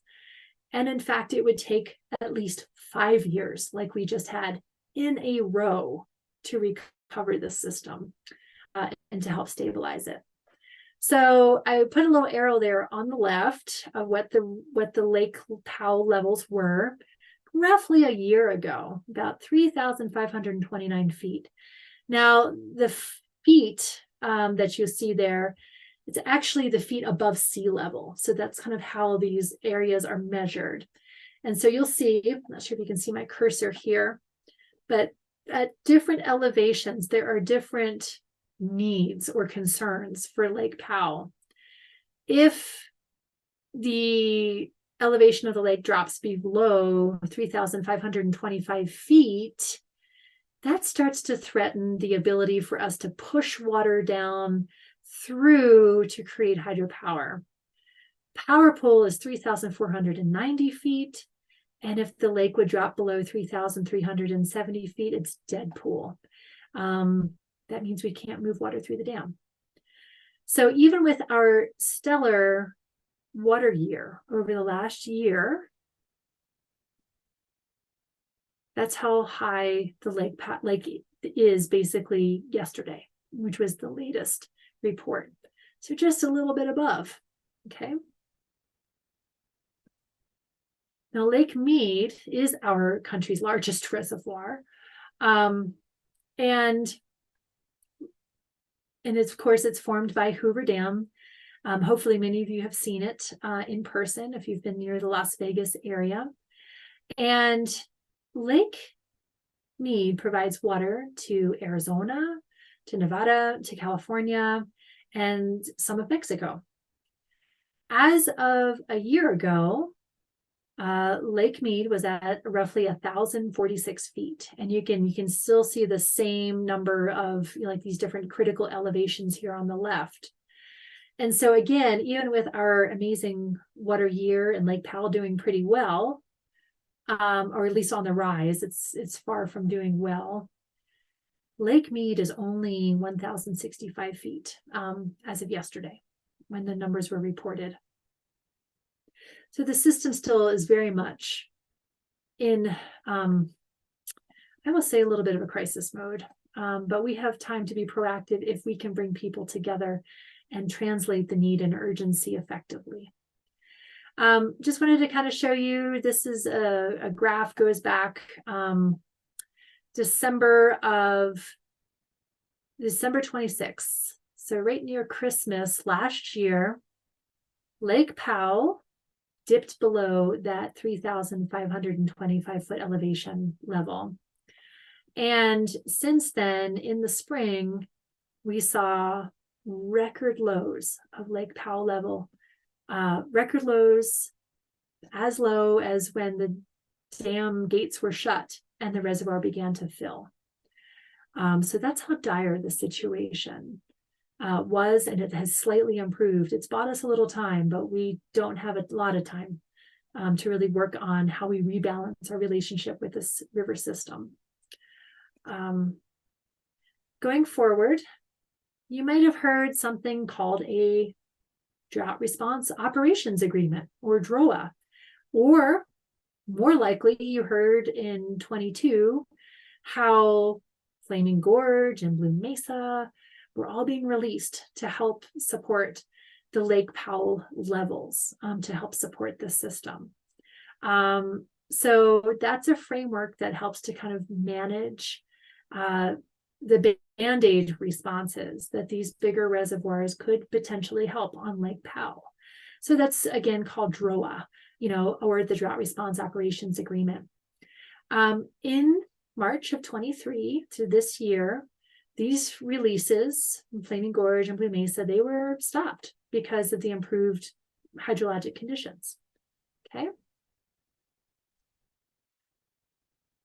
And in fact, it would take at least 5 years, like we just had in a row, to recover the system and to help stabilize it. So I put a little arrow there on the left of what the Lake Powell levels were roughly a year ago, about 3,529 feet. Now, the feet that you see there, it's actually the feet above sea level. So that's kind of how these areas are measured. And so you'll see, I'm not sure if you can see my cursor here, but at different elevations, there are different needs or concerns for Lake Powell. If the elevation of the lake drops below 3,525 feet, that starts to threaten the ability for us to push water down through to create hydropower. Power pole is 3,490 feet. And if the lake would drop below 3,370 feet, it's dead pool. That means we can't move water through the dam. So even with our stellar water year over the last year, that's how high the lake is basically yesterday, which was the latest report. So just a little bit above, okay? Now, Lake Mead is our country's largest reservoir. And it's, of course, it's formed by Hoover Dam. Hopefully many of you have seen it in person if you've been near the Las Vegas area. And Lake Mead provides water to Arizona, to Nevada, to California, and some of Mexico. As of a year ago, Lake Mead was at roughly 1,046 feet. And you can still see the same number of like these different critical elevations here on the left. And so again, even with our amazing water year and Lake Powell doing pretty well, or at least on the rise, it's far from doing well. Lake Mead is only 1,065 feet as of yesterday when the numbers were reported. So the system still is very much in, I will say, a little bit of a crisis mode, but we have time to be proactive if we can bring people together and translate the need and urgency effectively. Just wanted to kind of show you, this is a graph goes back December 26th. So right near Christmas last year, Lake Powell dipped below that 3,525 foot elevation level. And since then, in the spring, we saw record lows of Lake Powell level, record lows as low as when the dam gates were shut and the reservoir began to fill. So that's how dire the situation was, and it has slightly improved. It's bought us a little time, but we don't have a lot of time to really work on how we rebalance our relationship with this river system. Going forward, you might have heard something called a Drought Response Operations Agreement, or DROA, or more likely you heard in 22 how Flaming Gorge and Blue Mesa were all being released to help support the Lake Powell levels, to help support the system. So that's a framework that helps to kind of manage the Band-Aid responses that these bigger reservoirs could potentially help on Lake Powell. So that's again called DROA, or the Drought Response Operations Agreement. In March of 23 to this year, these releases, Flaming Gorge and Blue Mesa, they were stopped because of the improved hydrologic conditions. Okay.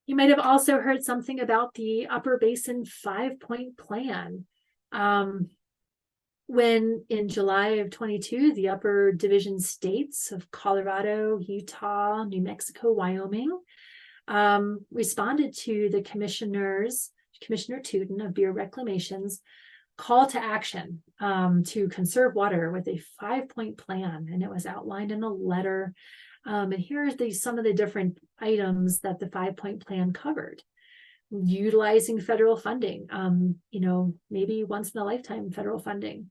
You might have also heard something about the Upper Basin 5-point plan. When in July of 22, the Upper Division states of Colorado, Utah, New Mexico, Wyoming, responded to the Commissioner Tootin of Bureau of Reclamation's call to action to conserve water with a 5-point plan, and it was outlined in a letter. And here are some of the different items that the 5-point plan covered. Utilizing federal funding, maybe once in a lifetime federal funding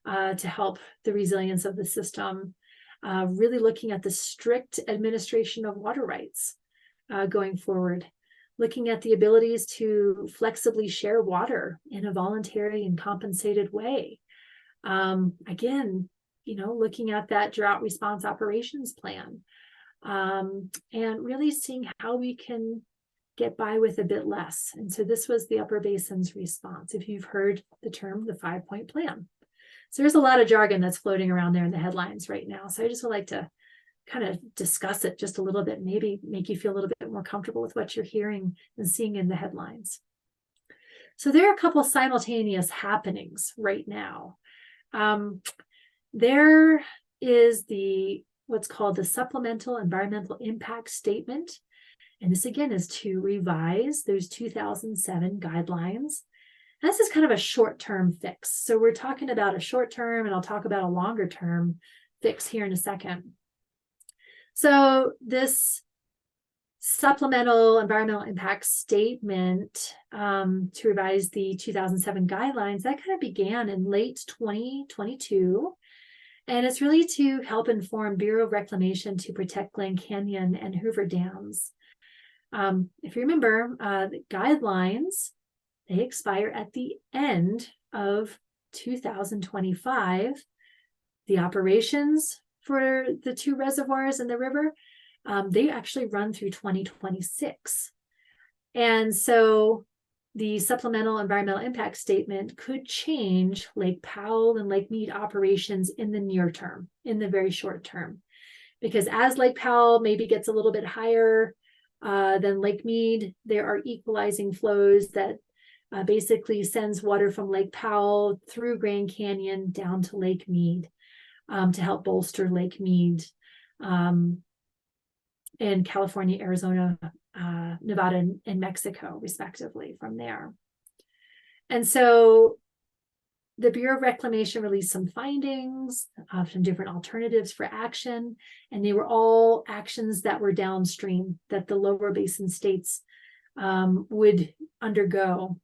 to help the resilience of the system. Really looking at the strict administration of water rights going forward. Looking at the abilities to flexibly share water in a voluntary and compensated way. Again, looking at that drought response operations plan, and really seeing how we can get by with a bit less. And so this was the Upper Basin's response, if you've heard the term, the 5-point plan. So there's a lot of jargon that's floating around there in the headlines right now. So I just would like to kind of discuss it just a little bit, maybe make you feel a little bit more comfortable with what you're hearing and seeing in the headlines. So there are a couple of simultaneous happenings right now. There is what's called the Supplemental Environmental Impact Statement. And this again is to revise those 2007 guidelines. And this is kind of a short-term fix. So we're talking about a short-term, and I'll talk about a longer-term fix here in a second. So this Supplemental Environmental Impact Statement to revise the 2007 guidelines, that kind of began in late 2022. And it's really to help inform Bureau of Reclamation to protect Glen Canyon and Hoover dams. If you remember, the guidelines, they expire at the end of 2025. The operations for the 2 reservoirs in the river, they actually run through 2026. And so the Supplemental Environmental Impact Statement could change Lake Powell and Lake Mead operations in the near term, in the very short term. Because as Lake Powell maybe gets a little bit higher than Lake Mead, there are equalizing flows that basically sends water from Lake Powell through Grand Canyon down to Lake Mead to help bolster Lake Mead in California, Arizona, Nevada, and Mexico, respectively, from there. And so the Bureau of Reclamation released some findings of some different alternatives for action, and they were all actions that were downstream that the lower basin states would undergo.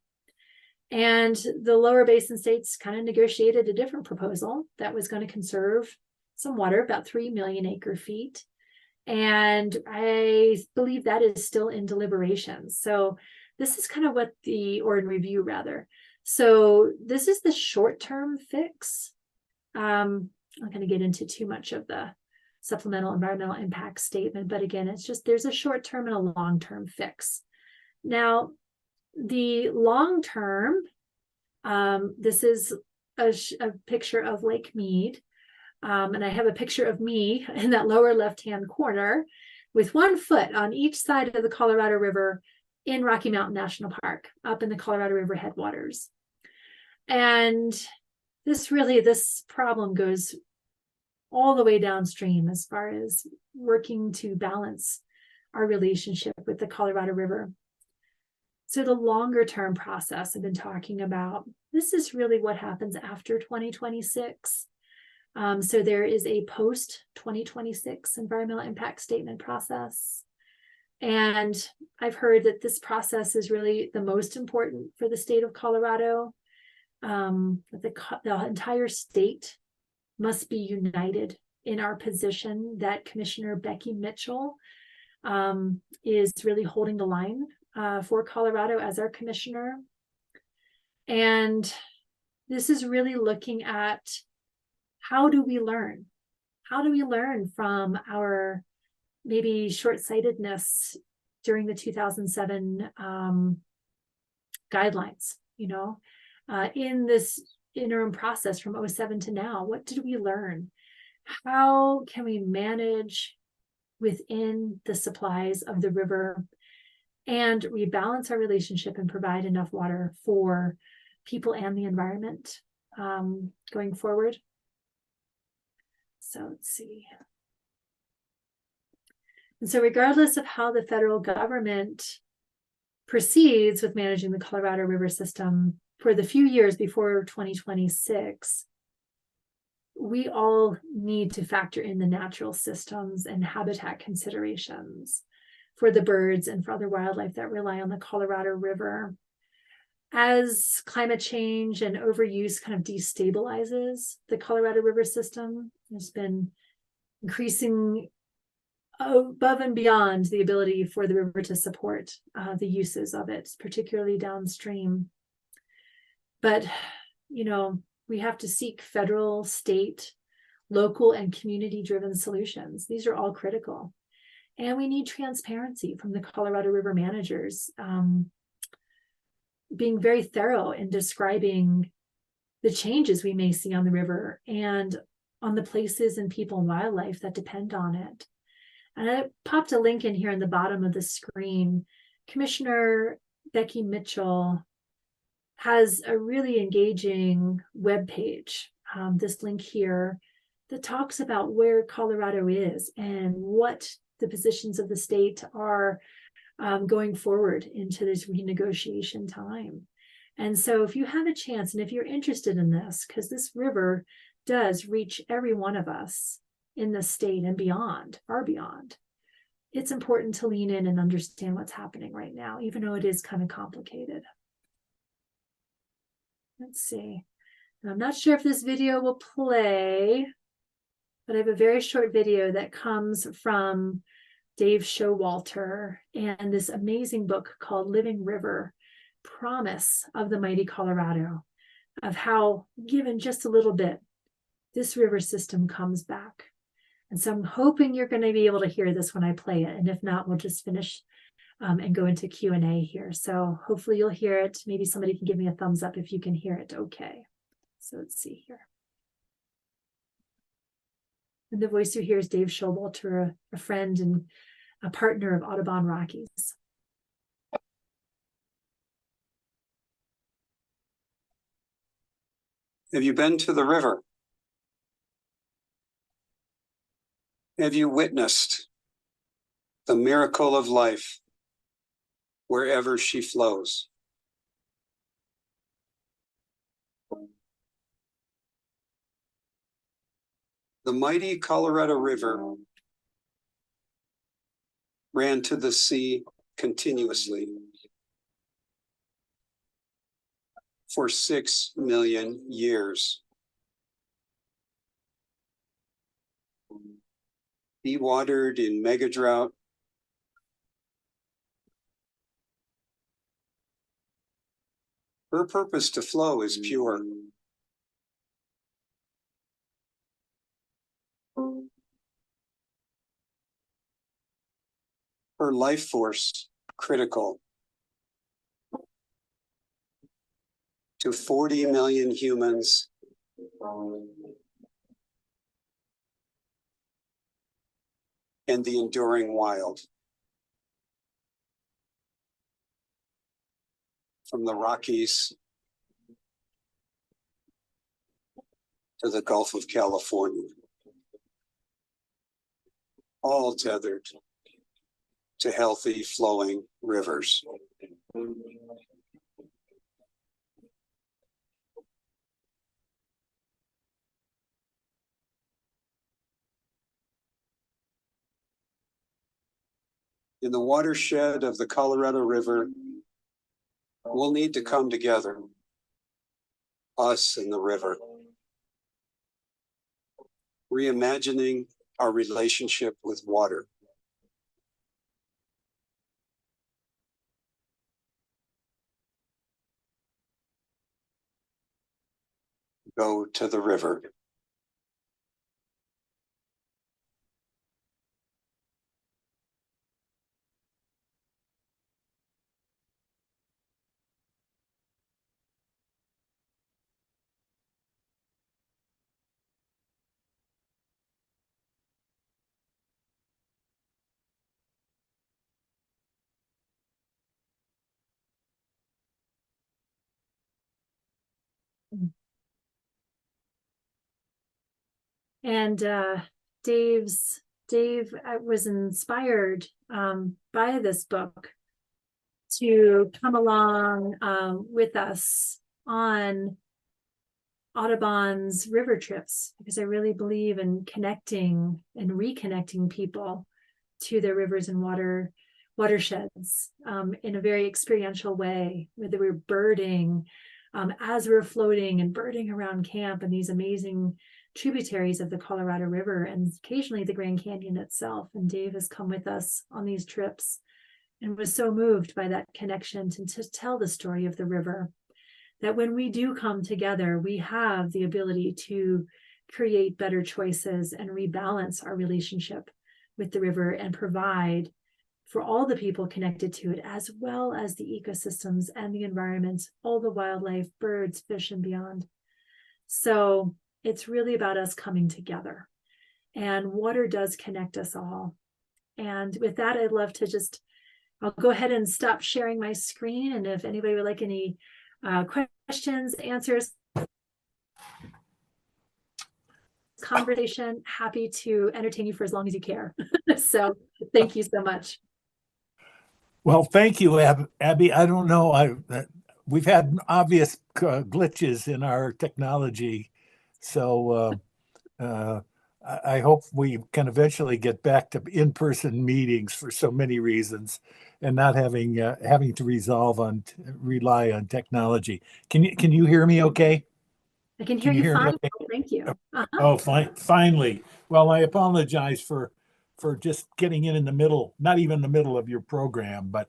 And the lower basin states kind of negotiated a different proposal that was going to conserve some water, about 3 million acre feet. And I believe that is still in deliberations. So this is kind of what or in review rather. So this is the short-term fix. I'm not going to get into too much of the Supplemental Environmental Impact Statement, but again, it's just there's a short-term and a long-term fix. Now, the long-term, this is a picture of Lake Mead. And I have a picture of me in that lower left-hand corner with 1 foot on each side of the Colorado River in Rocky Mountain National Park, up in the Colorado River headwaters. And this problem goes all the way downstream as far as working to balance our relationship with the Colorado River. So the longer term process I've been talking about, this is really what happens after 2026. So there is a post-2026 environmental impact statement process. And I've heard that this process is really the most important for the state of Colorado. The entire state must be united in our position that Commissioner Becky Mitchell is really holding the line for Colorado as our commissioner. And this is really looking at how do we learn? How do we learn from our maybe short-sightedness during the 2007 guidelines, in this interim process from 2007 to now? What did we learn? How can we manage within the supplies of the river and rebalance our relationship and provide enough water for people and the environment going forward? So let's see. And so regardless of how the federal government proceeds with managing the Colorado River system for the few years before 2026, we all need to factor in the natural systems and habitat considerations for the birds and for other wildlife that rely on the Colorado River. As climate change and overuse kind of destabilizes the Colorado River system, there's been increasing above and beyond the ability for the river to support the uses of it, particularly downstream. But, we have to seek federal, state, local, and community-driven solutions. These are all critical. And we need transparency from the Colorado River managers, being very thorough in describing the changes we may see on the river and on the places and people and wildlife that depend on it. And I popped a link in here in the bottom of the screen. Commissioner Becky Mitchell has a really engaging webpage, this link here, that talks about where Colorado is and what the positions of the state are going forward into this renegotiation time. And so if you have a chance, and if you're interested in this, because this river does reach every one of us in the state and beyond, far beyond, it's important to lean in and understand what's happening right now, even though it is kind of complicated. Let's see. I'm not sure if this video will play, but I have a very short video that comes from Dave Showalter and this amazing book called Living River, Promise of the Mighty Colorado, of how, given just a little bit, this river system comes back. And so I'm hoping you're going to be able to hear this when I play it. And if not, we'll just finish and go into Q&A here. So hopefully you'll hear it. Maybe somebody can give me a thumbs up if you can hear it. Okay. So let's see here. And the voice you hear is Dave Showalter, a friend and a partner of Audubon Rockies. Have you been to the river? Have you witnessed the miracle of life wherever she flows? The mighty Colorado River ran to the sea continuously for 6 million years. Dewatered in mega drought, her purpose to flow is pure. Her life force critical to 40 million humans and the enduring wild. From the Rockies to the Gulf of California, all tethered to healthy flowing rivers. in the watershed of the Colorado River, we'll need to come together, us and the river, reimagining our relationship with water. Go to the river. And Dave was inspired by this book to come along with us on Audubon's river trips, because I really believe in connecting and reconnecting people to their rivers and watersheds in a very experiential way, whether we're birding as we're floating and birding around camp and these amazing tributaries of the Colorado River, and occasionally the Grand Canyon itself. And Dave has come with us on these trips and was so moved by that connection to tell the story of the river, that when we do come together, we have the ability to create better choices and rebalance our relationship with the river and provide for all the people connected to it, as well as the ecosystems and the environments, all the wildlife, birds, fish, and beyond. So it's really about us coming together, and water does connect us all. And with that, I'd love to I'll go ahead and stop sharing my screen. And if anybody would like any questions, answers, conversation, happy to entertain you for as long as you care. So thank you so much. Well, thank you, Abby. I don't know. We've had obvious glitches in our technology, so I hope we can eventually get back to in-person meetings for so many reasons, and not having to rely on technology. Can you hear me okay? I can hear you fine. Okay? Thank you. Oh, finally. Well, I apologize for just getting in the middle, not even the middle of your program, but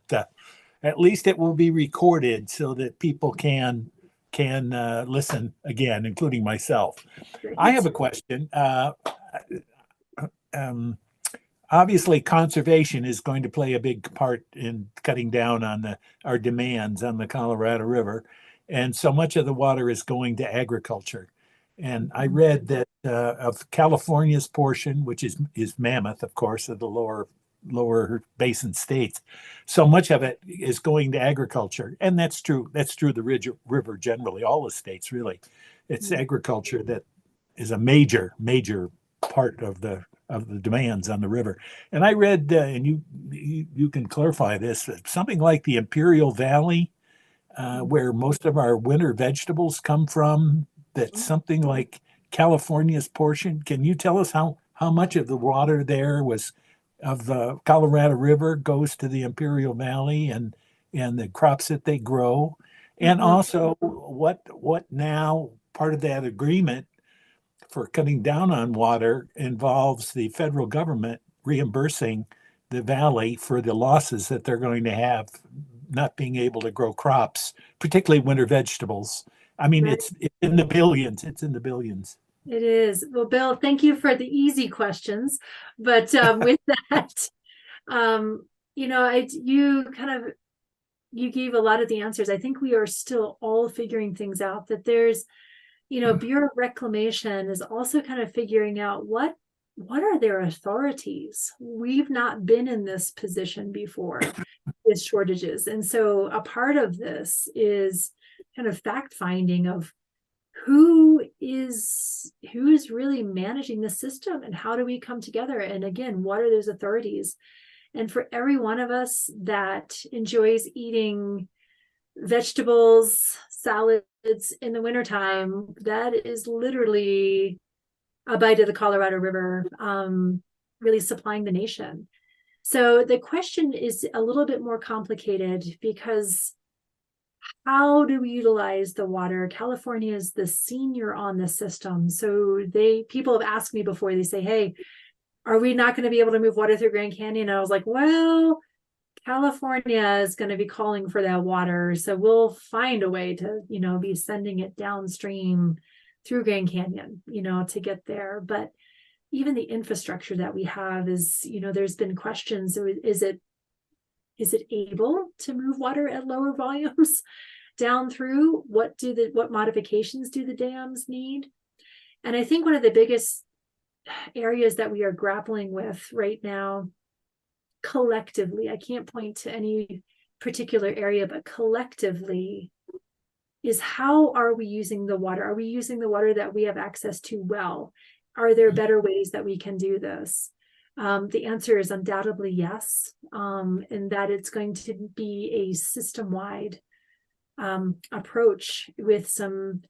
at least it will be recorded so that people can listen again, including myself. Great. I have a question. Obviously, conservation is going to play a big part in cutting down on our demands on the Colorado River, and so much of the water is going to agriculture. And I read that of California's portion, which is mammoth, of course, of the lower basin states, so much of it is going to agriculture, and that's true. That's true. The river generally, all the states really, it's agriculture that is a major part of the demands on the river. And I read, and you can clarify this, something like the Imperial Valley, where most of our winter vegetables come from. That's something like California's portion. Can you tell us how much of the water there of the Colorado River goes to the Imperial Valley and the crops that they grow? And also what now part of that agreement for cutting down on water involves the federal government reimbursing the valley for the losses that they're going to have not being able to grow crops, particularly winter vegetables. I mean, right. It's in the billions. It's in the billions. It is. Well, Bill, thank you for the easy questions. But with that, you gave a lot of the answers. I think we are still all figuring things out, that there's, Bureau of Reclamation is also kind of figuring out what are their authorities. We've not been in this position before with shortages. And so a part of this is kind of fact finding of who is really managing the system, and how do we come together? And again, what are those authorities? And for every one of us that enjoys eating vegetables, salads in the wintertime, that is literally a bite of the Colorado River, really supplying the nation. So the question is a little bit more complicated because how do we utilize the water? California is the senior on the system. So people have asked me before, they say, hey, are we not going to be able to move water through Grand Canyon? And I was like, well, California is going to be calling for that water. So we'll find a way to, be sending it downstream through Grand Canyon, to get there. But even the infrastructure that we have is, there's been questions. Is it able to move water at lower volumes down through? What modifications do the dams need? And I think one of the biggest areas that we are grappling with right now, collectively, I can't point to any particular area, but collectively, is how are we using the water? Are we using the water that we have access to well? Are there better ways that we can do this? The answer is undoubtedly yes, and that it's going to be a system-wide approach with some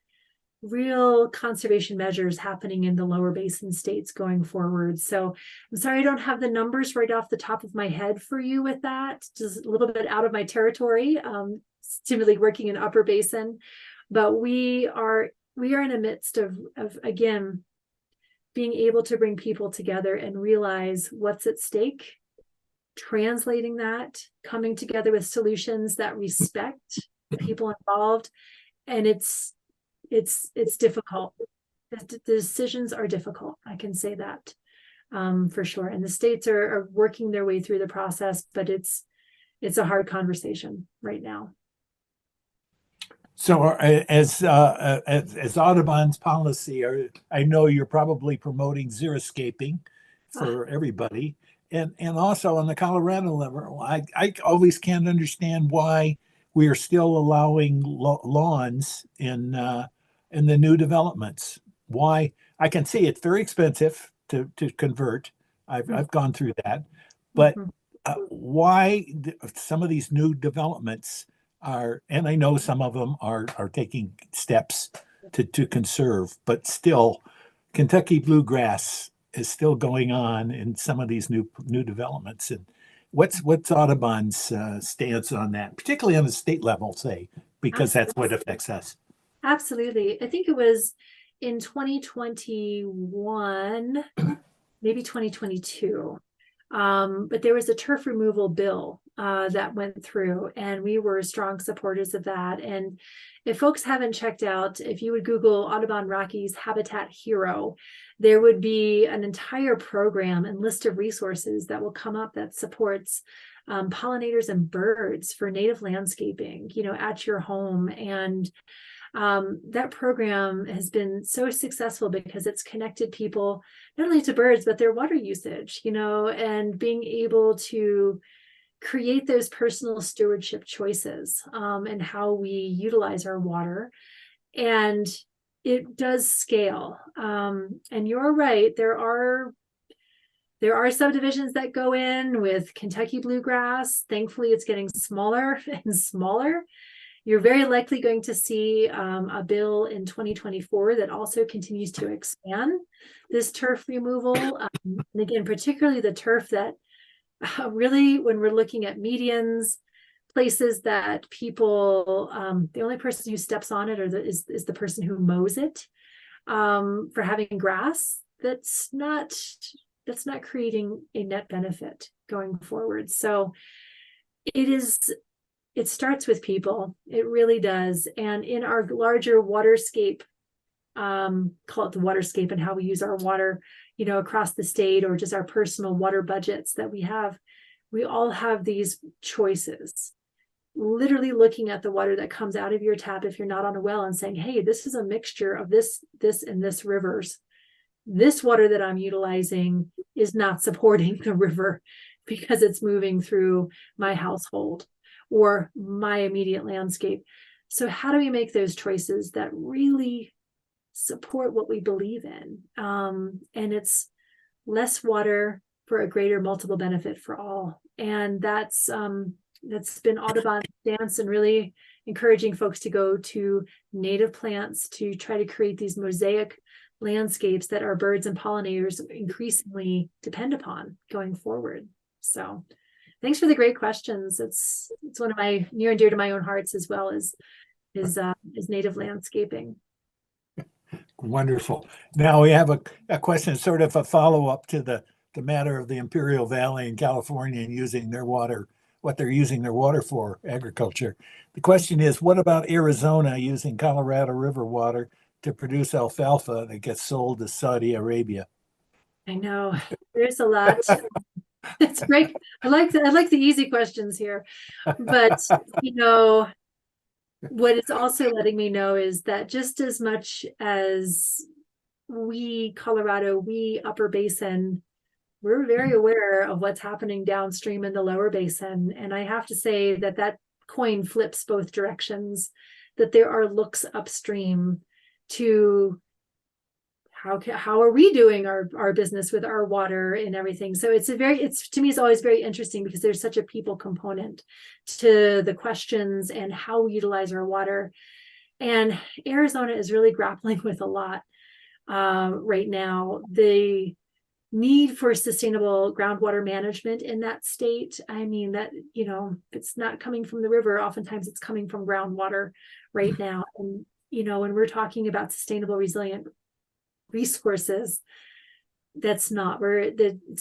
real conservation measures happening in the lower basin states going forward. So I'm sorry I don't have the numbers right off the top of my head for you with that. Just a little bit out of my territory, typically working in upper basin, but we are in the midst of again being able to bring people together and realize what's at stake, translating that, coming together with solutions that respect the people involved. And it's difficult. The decisions are difficult. I can say that for sure. And the states are working their way through the process, but it's a hard conversation right now. So as Audubon's policy, I know you're probably promoting xeriscaping for everybody. And also on the Colorado level, I always can't understand why we are still allowing lawns in the new developments. Why? I can see it's very expensive to convert. I've gone through that. But why some of these new developments are, and I know some of them are taking steps to conserve, but still Kentucky bluegrass is still going on in some of these new developments. And what's Audubon's stance on that, particularly on the state level, say, because that's what affects us. Absolutely. I think it was in 2021, maybe 2022. But there was a turf removal bill that went through, and we were strong supporters of that. And if folks haven't checked out, if you would Google Audubon Rockies Habitat Hero, there would be an entire program and list of resources that will come up that supports pollinators and birds for native landscaping, at your home. And that program has been so successful because it's connected people not only to birds, but their water usage, and being able to create those personal stewardship choices and how we utilize our water. And it does scale. And you're right, there are subdivisions that go in with Kentucky bluegrass. Thankfully, it's getting smaller and smaller. You're very likely going to see a bill in 2024 that also continues to expand this turf removal. And again, particularly the turf that really, when we're looking at medians, places that people, the only person who steps on it is the person who mows it for having grass. That's not creating a net benefit going forward. So it starts with people. It really does. And in our larger waterscape, call it the waterscape and how we use our water, across the state, or just our personal water budgets that we all have these choices. Literally looking at the water that comes out of your tap if you're not on a well and saying, hey, this is a mixture of this, and this rivers. This water that I'm utilizing is not supporting the river because it's moving through my household or my immediate landscape. So how do we make those choices that really support what we believe in? And it's less water for a greater multiple benefit for all. And that's been Audubon's stance, and really encouraging folks to go to native plants to try to create these mosaic landscapes that our birds and pollinators increasingly depend upon going forward. So thanks for the great questions. It's one of my near and dear to my own hearts, as well as is native landscaping. Wonderful. Now we have a question, sort of a follow-up to the matter of the Imperial Valley in California and using their water, what they're using their water for, agriculture. The question is, what about Arizona using Colorado River water to produce alfalfa that gets sold to Saudi Arabia? I know there's a lot. It's great. I like the easy questions here, but what it's also letting me know is that just as much as we Colorado, we Upper Basin, we're very aware of what's happening downstream in the Lower Basin. And I have to say that coin flips both directions, that there are looks upstream to how are we doing our business with our water and everything. So to me, it's always very interesting because there's such a people component to the questions and how we utilize our water. And Arizona is really grappling with a lot right now. The need for sustainable groundwater management in that state. I mean, that, it's not coming from the river. Oftentimes it's coming from groundwater right now. And, when we're talking about sustainable, resilient resources, it's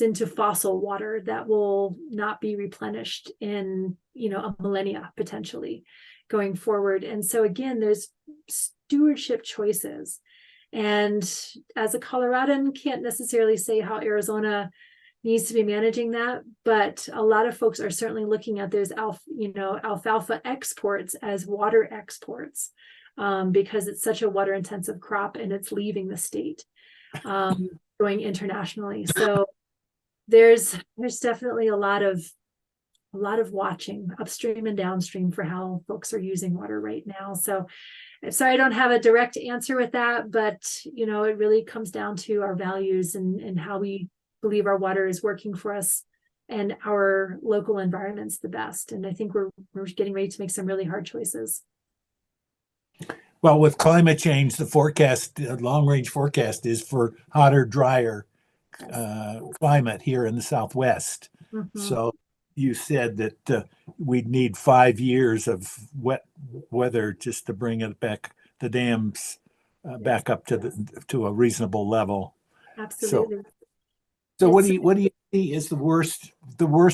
into fossil water that will not be replenished in a millennia potentially going forward. And so again, there's stewardship choices, and as a Coloradan, can't necessarily say how Arizona needs to be managing that, but a lot of folks are certainly looking at those alfalfa exports as water exports, because it's such a water intensive crop and it's leaving the state, going internationally. So there's definitely a lot of watching upstream and downstream for how folks are using water right now. So sorry, I don't have a direct answer with that, but it really comes down to our values and how we believe our water is working for us and our local environments the best. And I think we're getting ready to make some really hard choices. Well, with climate change, the long-range forecast is for hotter, drier climate here in the Southwest. Mm-hmm. So you said that we'd need 5 years of wet weather just to bring it back, the dams back up to a reasonable level. Absolutely. So what do you see is the worst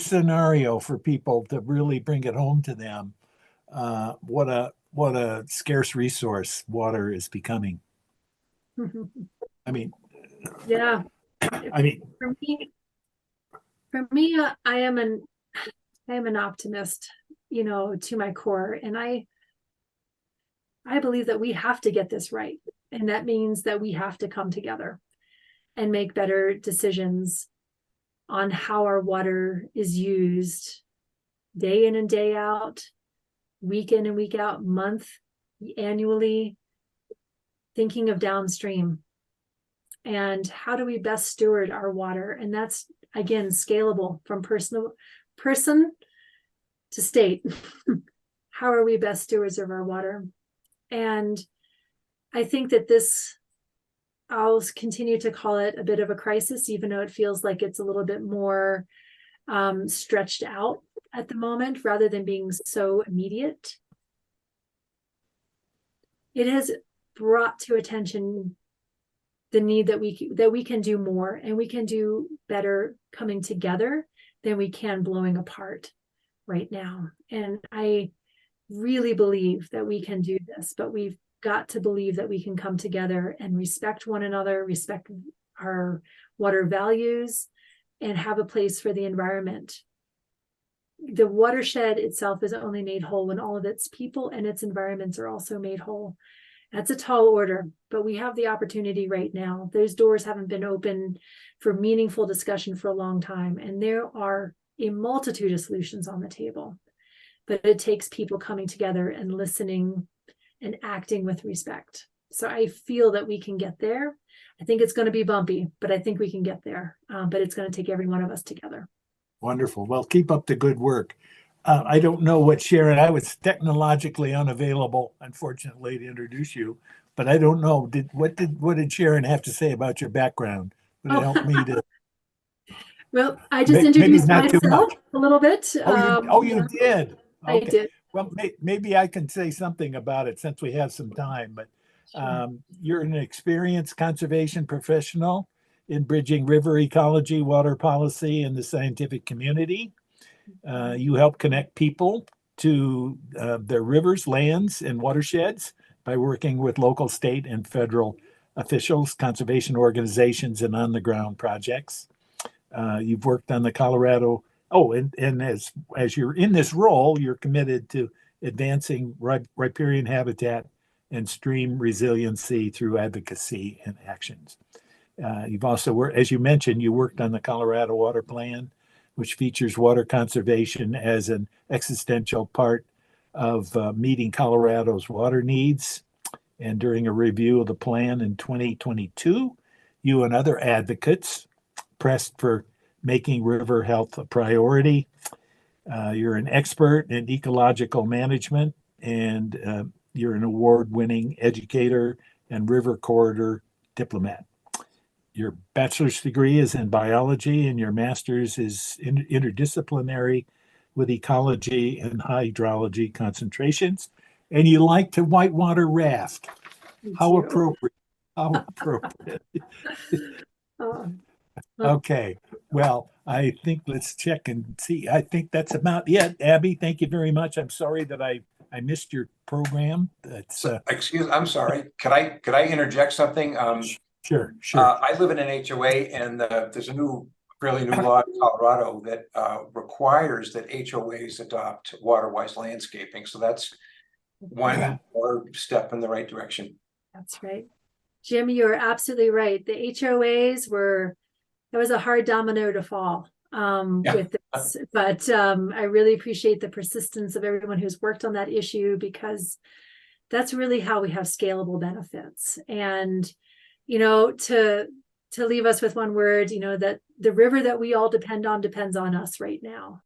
scenario for people to really bring it home to them? What a scarce resource water is becoming. I mean, yeah. For me, I am an optimist, to my core, and I believe that we have to get this right, and that means that we have to come together and make better decisions on how our water is used day in and day out, week in and week out, month, annually, thinking of downstream and how do we best steward our water. And that's, again, scalable from person to state. How are we best stewards of our water? And I think that I'll continue to call it a bit of a crisis, even though it feels like it's a little bit more stretched out at the moment, rather than being so immediate. It has brought to attention the need that we can do more, and we can do better coming together than we can blowing apart right now. And I really believe that we can do this, but we've got to believe that we can come together and respect one another, respect our water values, and have a place for the environment. The watershed itself is only made whole when all of its people and its environments are also made whole. That's a tall order, but we have the opportunity right now. Those doors haven't been open for meaningful discussion for a long time, and there are a multitude of solutions on the table. But it takes people coming together and listening and acting with respect. So I feel that we can get there. I think it's going to be bumpy, but I think we can get there. But it's going to take every one of us together. Wonderful. Well, keep up the good work. I don't know what Sharon, I was technologically unavailable, unfortunately, to introduce you, but I don't know, what did Sharon have to say about your background? Would it help me to? Well, I just Maybe introduced not too myself much. a little bit. You did. I Okay. did. Well, maybe I can say something about it since we have some time, but you're an experienced conservation professional in bridging river ecology, water policy, and the scientific community. You help connect people to their rivers, lands, and watersheds by working with local, state, and federal officials, conservation organizations, and on-the-ground projects. You've worked on the Colorado. Oh, and as you're in this role, you're committed to advancing riparian habitat and stream resiliency through advocacy and actions. You've also worked, as you mentioned, you worked on the Colorado Water Plan, which features water conservation as an existential part of meeting Colorado's water needs. And during a review of the plan in 2022, you and other advocates pressed for making river health a priority. You're an expert in ecological management, and you're an award-winning educator and river corridor diplomat. Your bachelor's degree is in biology, and your master's is interdisciplinary with ecology and hydrology concentrations. And you like to whitewater raft. How appropriate. How appropriate. Okay. Well, I think let's check and see. I think that's about it. Abby, thank you very much. I'm sorry that I missed your program. That's I'm sorry. Could I interject something? Sure. I live in an HOA, and there's a fairly new law in Colorado that requires that HOAs adopt water-wise landscaping. So that's one more step in the right direction. That's right. Jim, you're absolutely right. The HOAs that was a hard domino to fall with this, but I really appreciate the persistence of everyone who's worked on that issue, because that's really how we have scalable benefits. And, to leave us with one word, that the river that we all depend on depends on us right now.